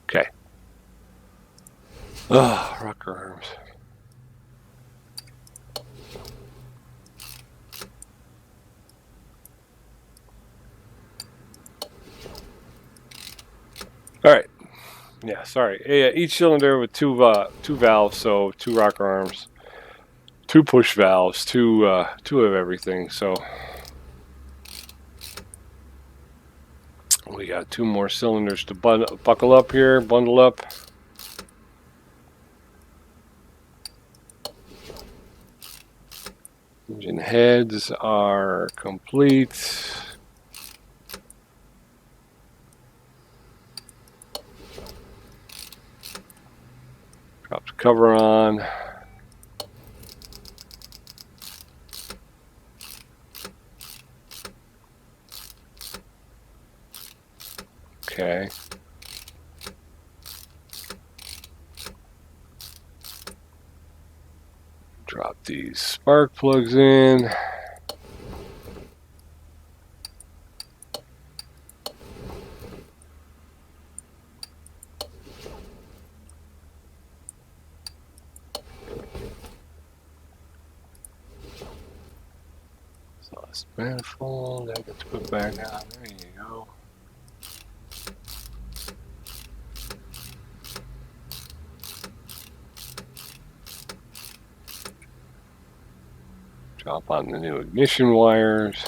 Okay. Oh, rocker arms. All right. Yeah, sorry. Yeah, each cylinder with two valves, so 2 rocker arms, 2 push valves, two of everything. So we got 2 more cylinders to buckle up here, bundle up. Engine heads are complete. Drop the cover on. Okay. Drop these spark plugs in. Exhaust manifold, that gets put back on. There you go. Drop on the new ignition wires.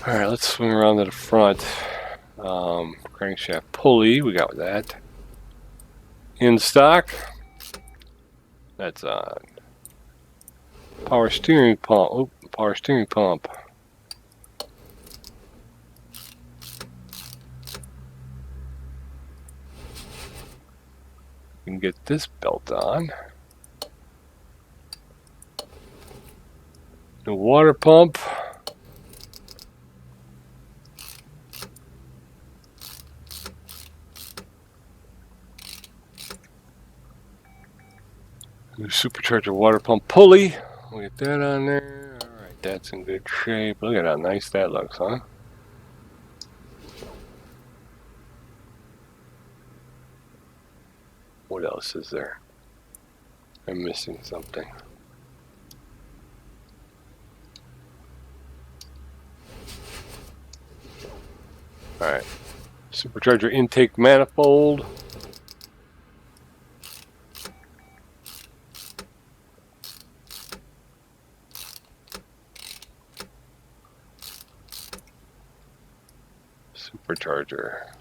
All right, let's swing around to the front. Crankshaft pulley, we got that. In stock. That's on. Power steering pump. Oh, power steering pump. We can get this belt on. The water pump. New supercharger water pump pulley. We'll get that on there. Alright, that's in good shape. Look at how nice that looks, huh? What else is there? I'm missing something. Alright. Supercharger intake manifold. Supercharger.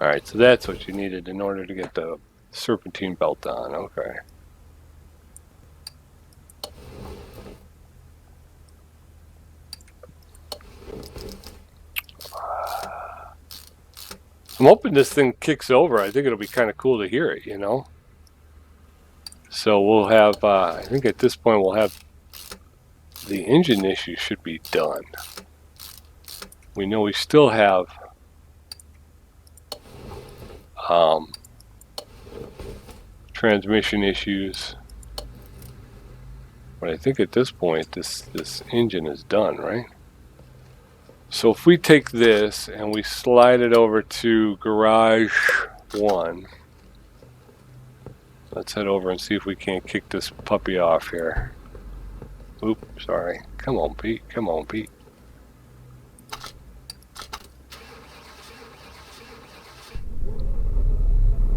Alright, so that's what you needed in order to get the serpentine belt on. Okay. I'm hoping this thing kicks over. I think it'll be kind of cool to hear it, you know. So we'll have, I think at this point we'll have the engine issue should be done. We know we still have transmission issues, but I think at this point this engine is done, right? So if we take this and we slide it over to garage 1, Let's head over and see if we can't kick this puppy off here. Oop, sorry. Come on, Pete. Come on, Pete.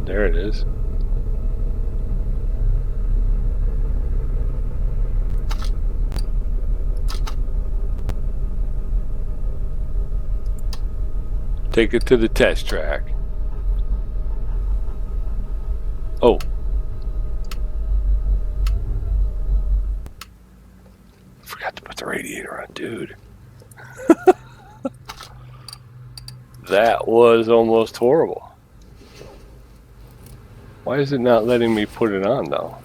There it is. Take it to the test track. Oh. Forgot to put the radiator on, dude. That was almost horrible. Why is it not letting me put it on, though?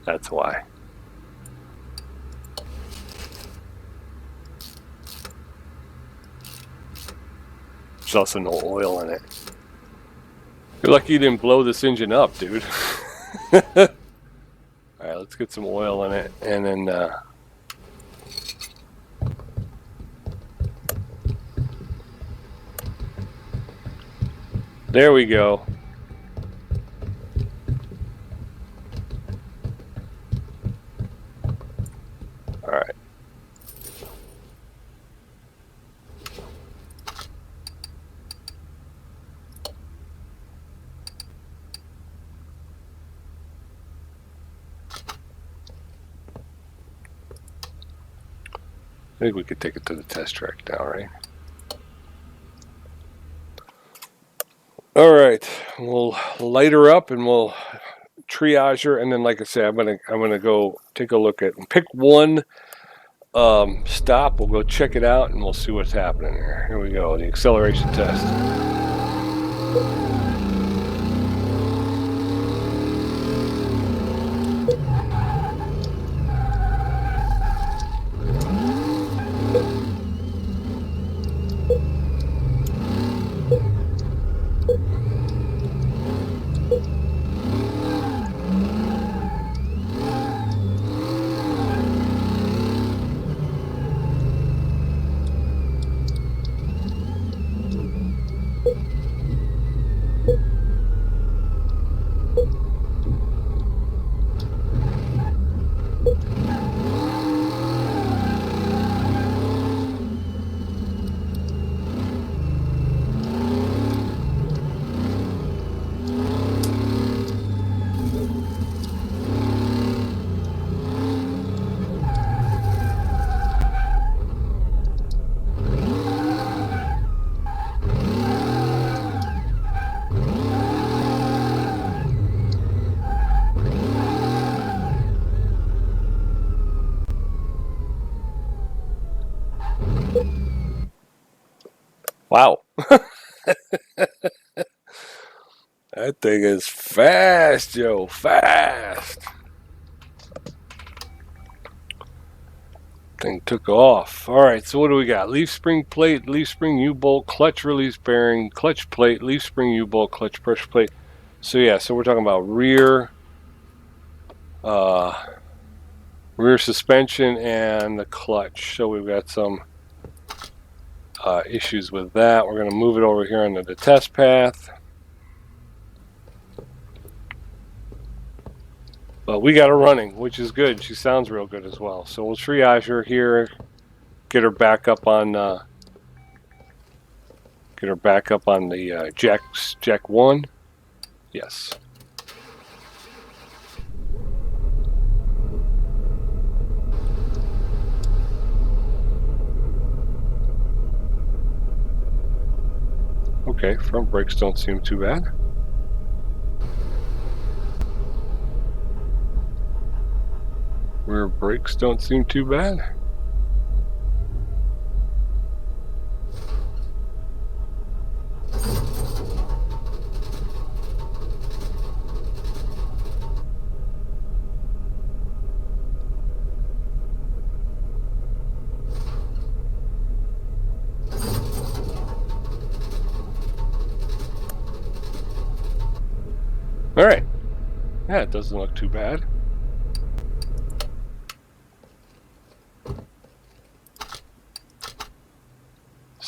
That's why. There's also no oil in it. You're lucky you didn't blow this engine up, dude. Alright, let's get some oil in it, and then there we go. Alright. I think we could take it to the test track now, right? All right, we'll light her up and we'll triage her, and then, like I said, I'm gonna go take a look at and pick one stop. We'll go check it out and we'll see what's happening here. Here we go, the acceleration test. Wow. That thing is fast, yo, fast. Thing took off. All right, so what do we got? Leaf spring plate, leaf spring U-bolt, clutch release bearing, clutch plate, leaf spring U-bolt, clutch pressure plate. So yeah, so we're talking about rear suspension and the clutch. So we've got some issues with that. We're going to move it over here onto the test path. But we got her running, which is good. She sounds real good as well. So we'll triage her here, get her back up on the jack 1. Yes. Okay, front brakes don't seem too bad. Rear brakes don't seem too bad. All right. Yeah, it doesn't look too bad.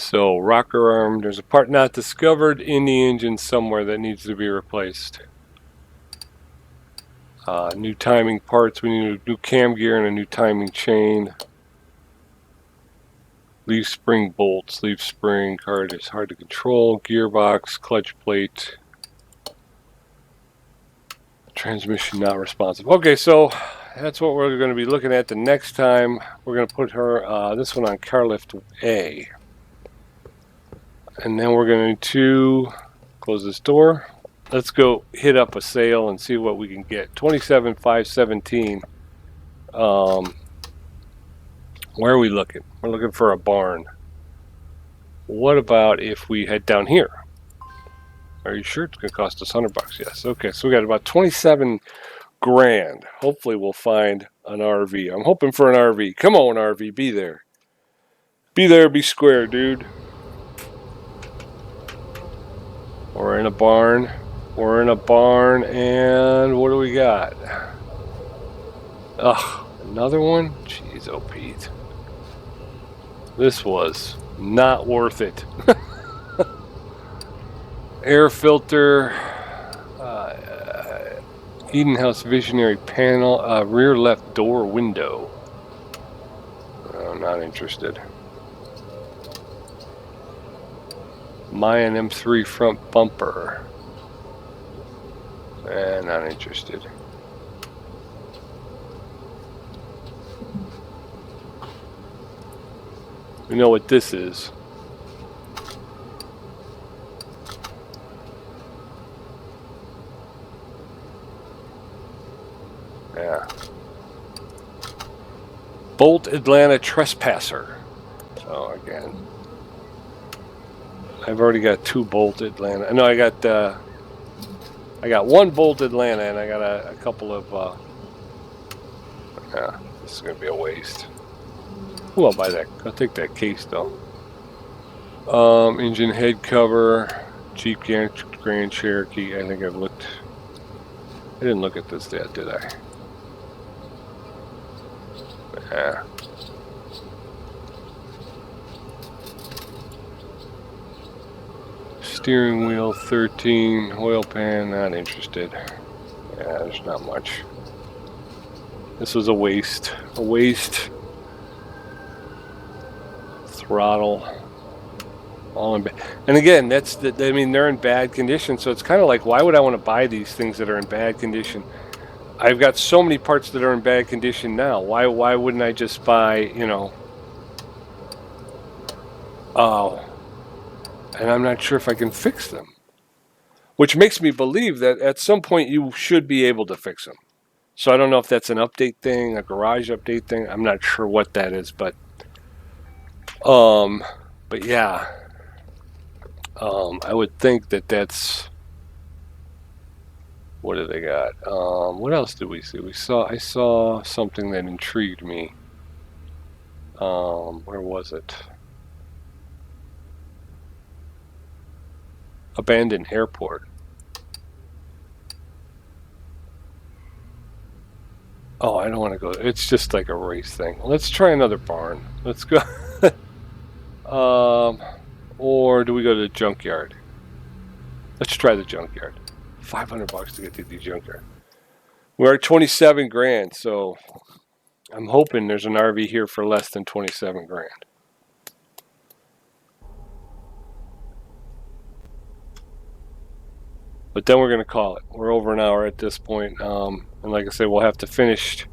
So rocker arm, there's a part not discovered in the engine somewhere that needs to be replaced. New timing parts, we need a new cam gear and a new timing chain. Leaf spring bolts, leaf spring card is hard to control, gearbox, clutch plate. Transmission not responsive. Okay, so that's what we're going to be looking at the next time. We're going to put her, this one on car lift A. And then we're going to close this door. Let's go hit up a sale and see what we can get. 27,517. Where are we looking? We're looking for a barn. What about if we head down here? Are you sure it's going to cost us $100? Yes. Okay, so we got about 27 grand. Hopefully we'll find an RV. I'm hoping for an RV. Come on, RV, be there. Be there, be square, dude. We're in a barn. We're in a barn, and what do we got? Ugh, another one? Jeez, oh Pete. This was not worth it. Air filter, Eden House Visionary panel, rear left door window. I'm not interested. Mayan M3 front bumper. Not interested. We know what this is. Yeah. Bolt Atlanta Trespasser. So again, I've already got 2 Bolt Atlanta. No, I got 1 Bolt Atlanta, and I got a couple of. Yeah, this is gonna be a waste. Ooh, I'll buy that. I'll take that case though. Engine head cover, Jeep Grand Cherokee. I think I've looked. I didn't look at this yet, did I? Yeah. Steering wheel 13, oil pan, not interested. Yeah, there's not much. This was a waste. A waste. Throttle. All in bad. And again, I mean, they're in bad condition, so it's kind of like, why would I want to buy these things that are in bad condition? I've got so many parts that are in bad condition now. Why wouldn't I just buy, you know? Oh. And I'm not sure if I can fix them. Which makes me believe that at some point you should be able to fix them. So I don't know if that's an update thing, a garage update thing. I'm not sure what that is, but yeah. I would think that that's, what do they got? What else did we see? I saw something that intrigued me. Where was it? Abandoned airport. Oh, I don't want to go. It's just like a race thing. Let's try another barn. Let's go. Or do we go to the junkyard? Let's try the junkyard. $500 to get to the junkyard. We're at 27 grand, so I'm hoping there's an RV here for less than 27 grand. But then we're going to call it. We're over an hour at this point. And like I said, we'll have to finish.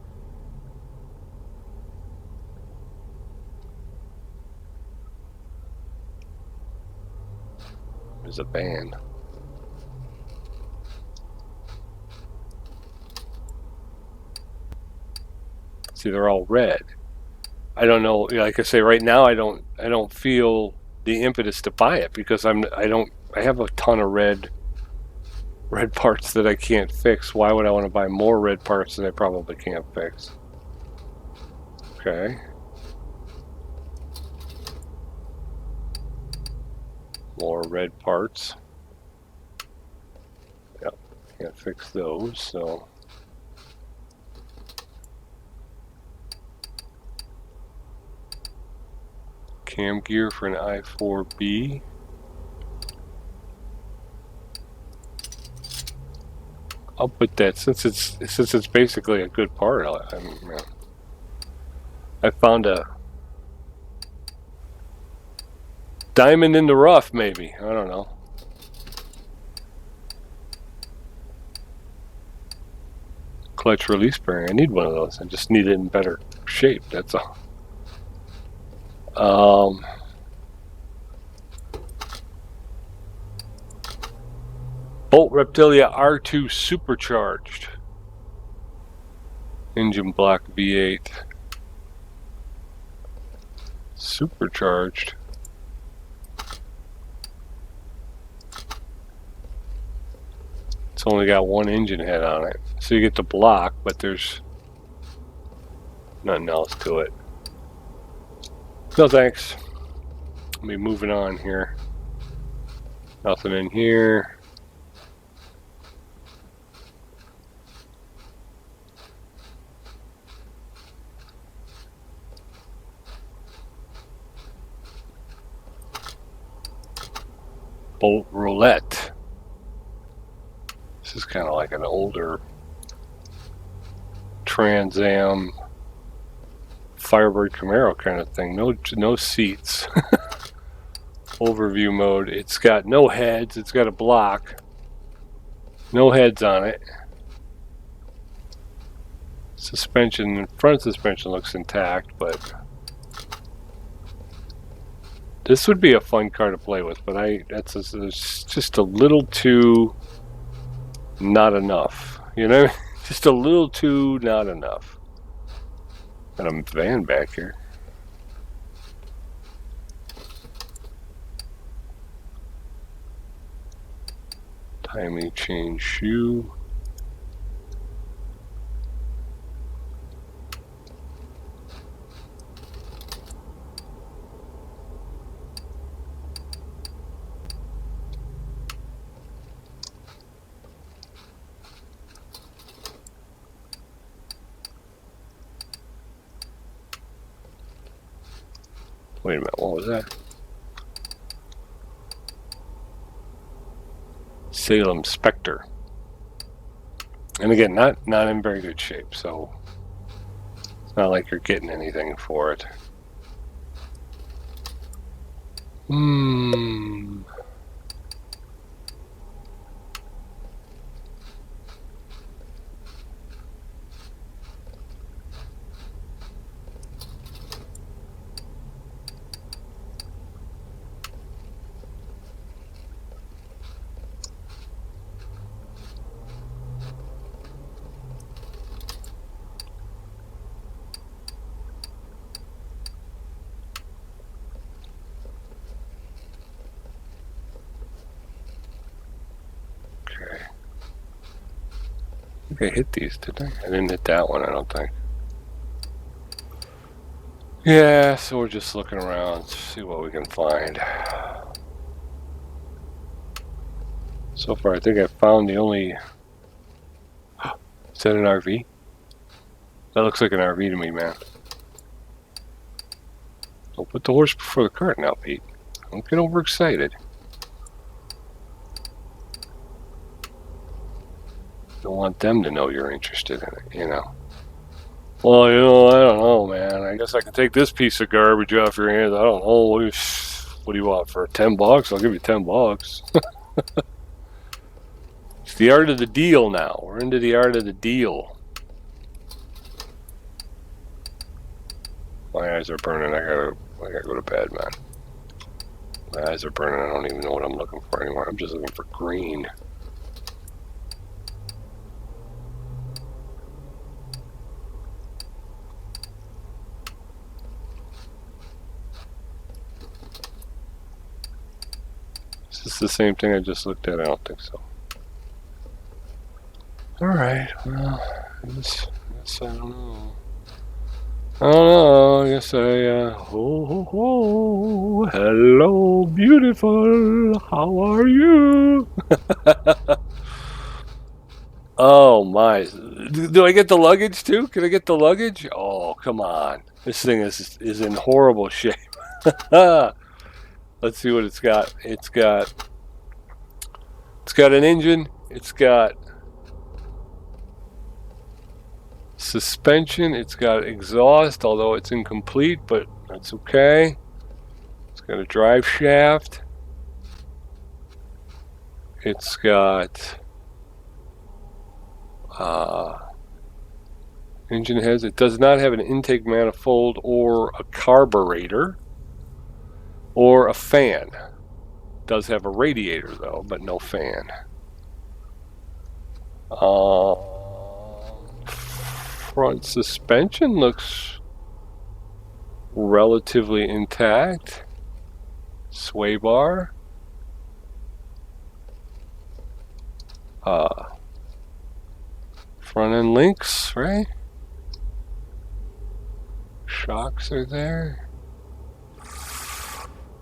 There's a van. See, they're all red. I don't know. Like I say, right now, I don't feel the impetus to buy it because I have a ton of red parts that I can't fix. Why would I want to buy more red parts that I probably can't fix? Okay. More red parts. Yep, can't fix those, so. Cam gear for an i4B. I'll put that since it's basically a good part. I found a diamond in the rough, maybe. I don't know. Clutch release bearing. I need one of those. I just need it in better shape. That's all. Bolt Reptilia R2 supercharged. Engine block V8. Supercharged. It's only got one engine head on it. So you get the block, but there's nothing else to it. No thanks. I'll be moving on here. Nothing in here. Bolt roulette. This is kind of like an older Trans Am Firebird Camaro kind of thing. No seats. Overview mode. It's got no heads. It's got a block. No heads on it. Suspension, front suspension looks intact, but this would be a fun car to play with. But it's just a little too not enough. You know, just a little too not enough. Got a van back here. Timing chain shoe. Wait a minute, what was that? Salem Spectre. And again, not in very good shape, so it's not like you're getting anything for it. I think I hit these, didn't I? I didn't hit that one, I don't think. Yeah, so we're just looking around to see what we can find. So far, I think I found the only... Is that an RV? That looks like an RV to me, man. Don't put the horse before the cart now, Pete. Don't get overexcited. Don't want them to know you're interested in it, you know. Well, you know, I don't know, man. I guess I can take this piece of garbage off your hands. I don't know. What do you want for $10? I'll give you $10. It's the art of the deal now. We're into the art of the deal. My eyes are burning. I gotta go to bed, man. My eyes are burning. I don't even know what I'm looking for anymore. I'm just looking for green. Is this the same thing I just looked at? I don't think so. Alright, well, I guess I don't know. I don't know, I guess hello, beautiful, how are you? Oh my, do I get the luggage too? Can I get the luggage? Oh, come on. This thing is in horrible shape. Let's see what it's got. It's got an engine. It's got suspension. It's got exhaust, although it's incomplete, but that's okay. It's got a drive shaft. It's got engine heads. It does not have an intake manifold or a carburetor or a fan. It does have a radiator though, but no fan. Front suspension looks relatively intact. Sway bar. Front end links, right? Shocks are there.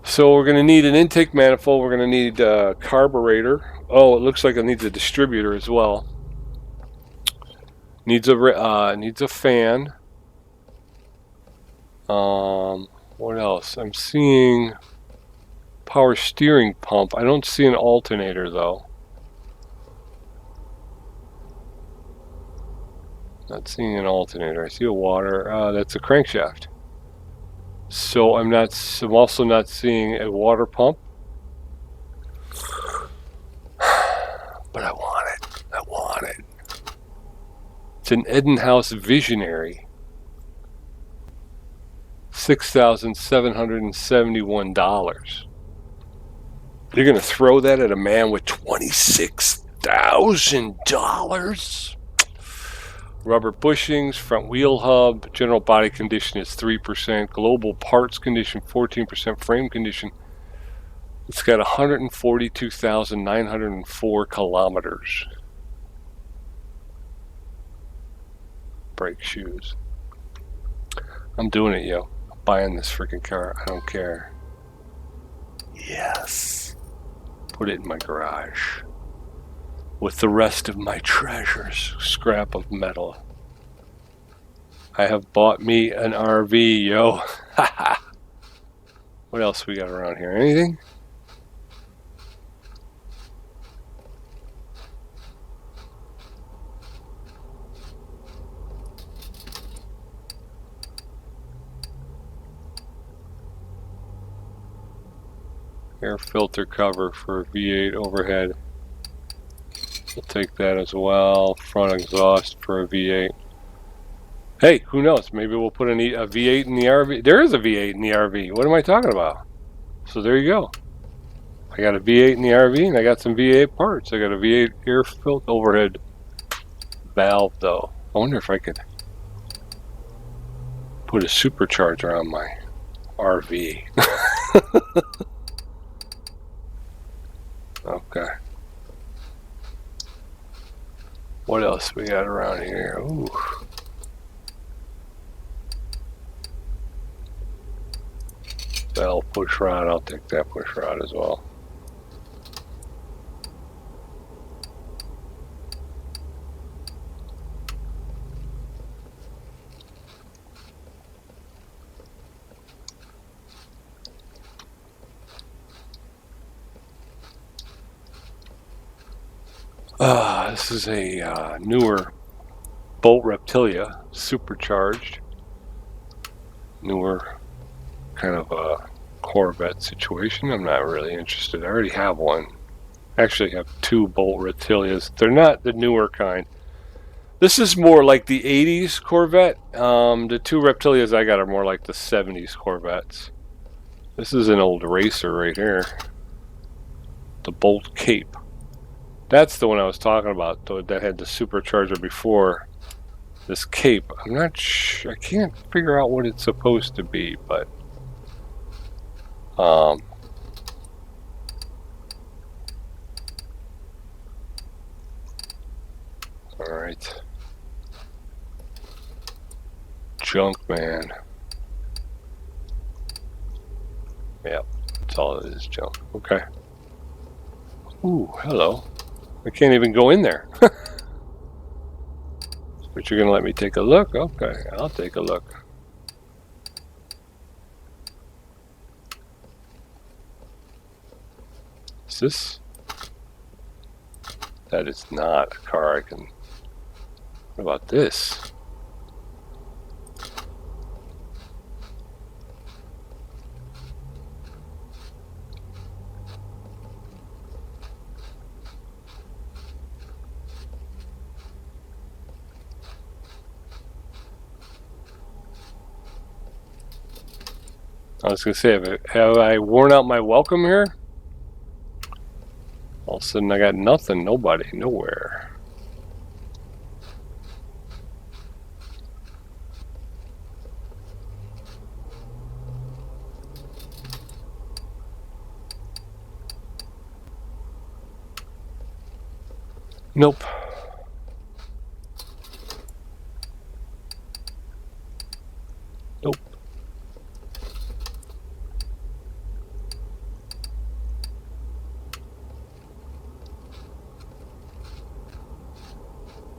So we're going to need an intake manifold. We're going to need a carburetor. Oh, it looks like it needs a distributor as well. Needs a fan. What else? I'm seeing power steering pump. I don't see an alternator though. Not seeing an alternator. I see a water. That's a crankshaft. So I'm also not seeing a water pump. But I want it. I want it. It's an Edenhouse Visionary. $6,771. You're going to throw that at a man with $26,000? Rubber bushings, front wheel hub, general body condition is 3%, global parts condition 14%, frame condition. It's got 142,904 kilometers. Brake shoes. I'm doing it, yo. I'm buying this freaking car. I don't care. Yes. Put it in my garage. With the rest of my treasures, scrap of metal. I have bought me an RV, yo. What else we got around here? Anything? Air filter cover for a V8 overhead. We'll take that as well. Front exhaust for a V8. Hey, who knows? Maybe we'll put a V8 in the RV. There is a V8 in the RV. What am I talking about? So there you go. I got a V8 in the RV and I got some V8 parts. I got a V8 air filter overhead valve though. I wonder if I could put a supercharger on my RV. Okay. What else we got around here? Ooh. Bell push rod. I'll take that push rod as well. This is a newer Bolt Reptilia, supercharged. Newer kind of a Corvette situation. I'm not really interested. I already have one. I actually have two Bolt Reptilias. They're not the newer kind. This is more like the 80s Corvette. The two Reptilias I got are more like the 70s Corvettes. This is an old racer right here. The Bolt Cape. That's the one I was talking about, though, that had the supercharger before. This Cape. I'm not sure. I can't figure out what it's supposed to be, but all right. Junk man. Yep, that's all it is, junk. Okay. Ooh, hello. I can't even go in there. But you're going to let me take a look? Okay, I'll take a look. this? That is not a car I can... What about this? I was going to say, have I worn out my welcome here? All of a sudden I got nothing, nobody, nowhere. Nope. Nope.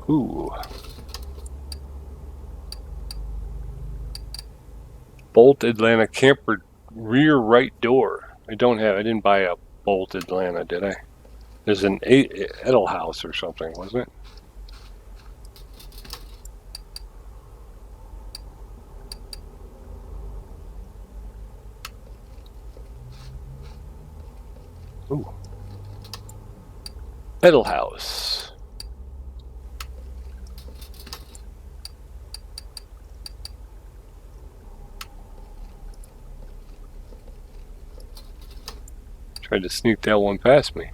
Ooh. Bolt Atlanta camper rear right door. I didn't buy a Bolt Atlanta, did I? There's an Edelhouse or something, wasn't it? Ooh. Edelhouse. Tried to sneak that one past me.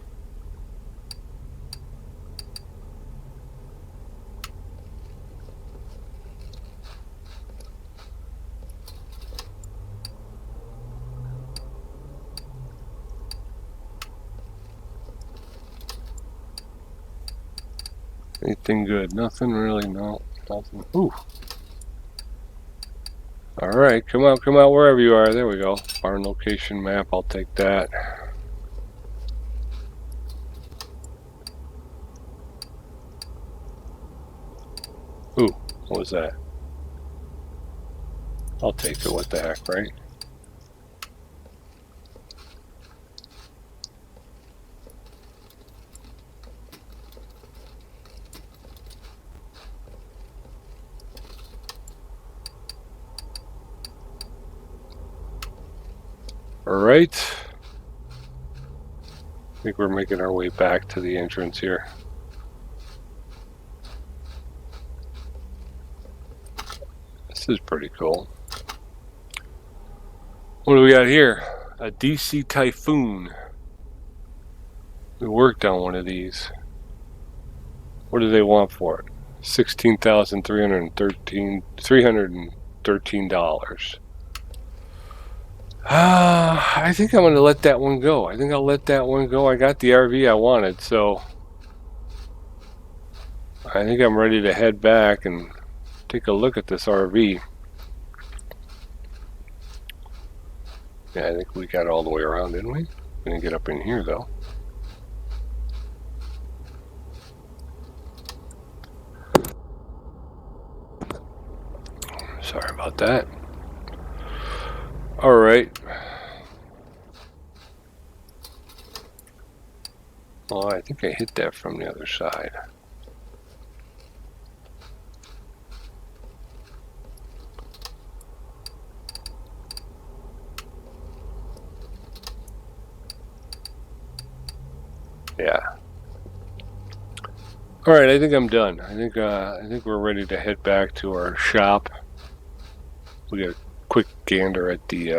Anything good? Nothing really, no. Nothing. Ooh. Alright, come out wherever you are. There we go. Barn location map, I'll take that. Ooh, what was that? I'll take it, what the heck, right? Alright. I think we're making our way back to the entrance here. This is pretty cool. What do we got here? A DC Typhoon. We worked on one of these. What do they want for it? $16,313. I think I'm going to let that one go. I think I'll let that one go. I got the RV I wanted, so I think I'm ready to head back and take a look at this RV. Yeah, I think we got all the way around, didn't we? We didn't get up in here, though. Sorry about that. All right. Well, I think I hit that from the other side. Yeah. All right, I think I'm done. I think we're ready to head back to our shop. We got a quick gander at the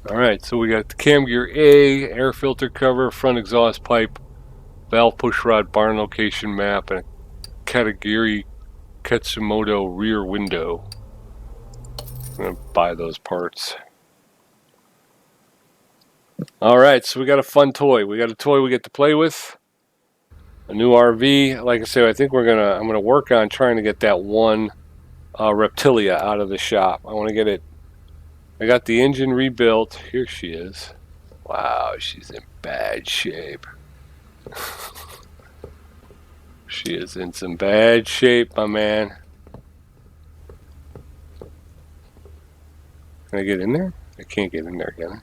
all right, so we got the cam gear A, air filter cover, front exhaust pipe, valve push rod, barn location map, and a Katagiri Katsumoto rear window. I'm gonna buy those parts. All right, so we got a fun toy. We got a toy we get to play with. A new RV. Like I said, I think I'm gonna work on trying to get that one Reptilia out of the shop. I want to get it. I got the engine rebuilt. Here she is. Wow, she's in bad shape. She is in some bad shape, my man. Can I get in there? I can't get in there, can I?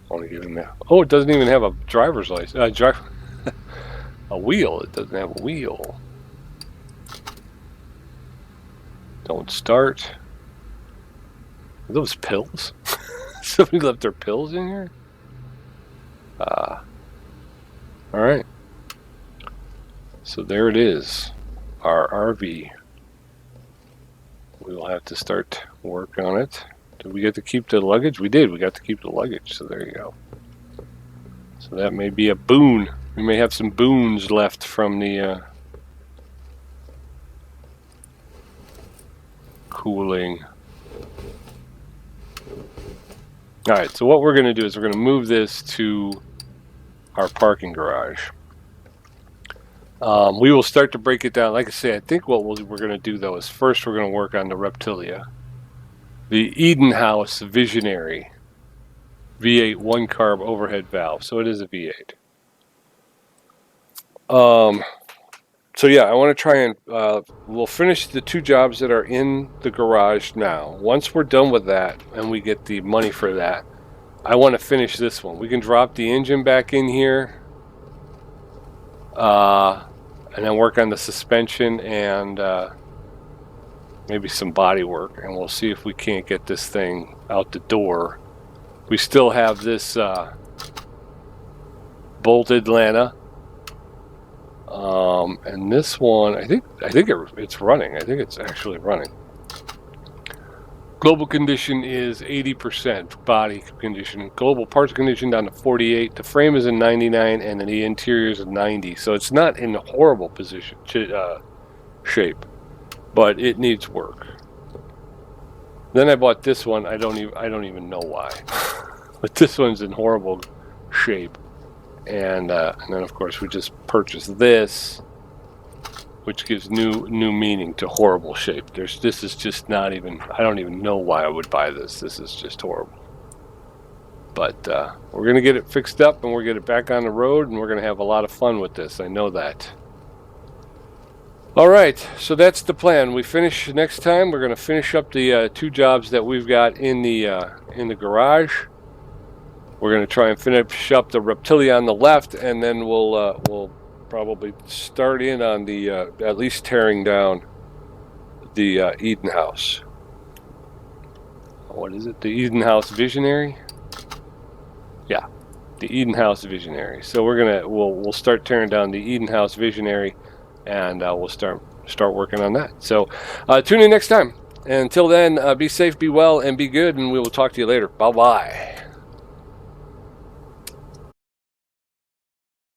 I want to get in there. Oh, it doesn't even have a driver's license. A wheel. It doesn't have a wheel. Don't start. Are those pills? Somebody left their pills in here? Alright. So there it is. Our RV. We will have to start work on it. Did we get to keep the luggage? We did. We got to keep the luggage. So there you go. So that may be a boon. We may have some boons left from the cooling. Alright, so what we're going to do is we're going to move this to our parking garage. We will start to break it down. Like I say, I think what we're going to do, though, is first we're going to work on the Reptilia. The Eden House Visionary V8 1-carb overhead valve. So it is a V8. So yeah, I want to try and we'll finish the 2 jobs that are in the garage now. Once we're done with that and we get the money for that, I want to finish this one. We can drop the engine back in here, and then work on the suspension and maybe some body work, and we'll see if we can't get this thing out the door. We still have this Bolt Atlanta. And this one, I think it's running. I think it's actually running. Global condition is 80% body condition. Global parts condition down to 48. The frame is in 99, and then the interior is in 90. So it's not in a horrible position shape, but it needs work. Then I bought this one. I don't even know why, but this one's in horrible shape. And then of course we just purchased this, which gives new meaning to horrible shape. This is just not even, I don't even know why I would buy this. This is just horrible. But we're going to get it fixed up and we're going to get it back on the road, and we're going to have a lot of fun with this. I know that. All right, so that's the plan. We finish next time. We're going to finish up the 2 jobs that we've got in the garage. We're going to try and finish up the Reptilia on the left, and then we'll probably start in on the at least tearing down the Eden House. What is it? The Eden House Visionary? Yeah, the Eden House Visionary. So we'll start tearing down the Eden House Visionary, and we'll start working on that. So tune in next time. And until then, be safe, be well, and be good, and we will talk to you later. Bye-bye.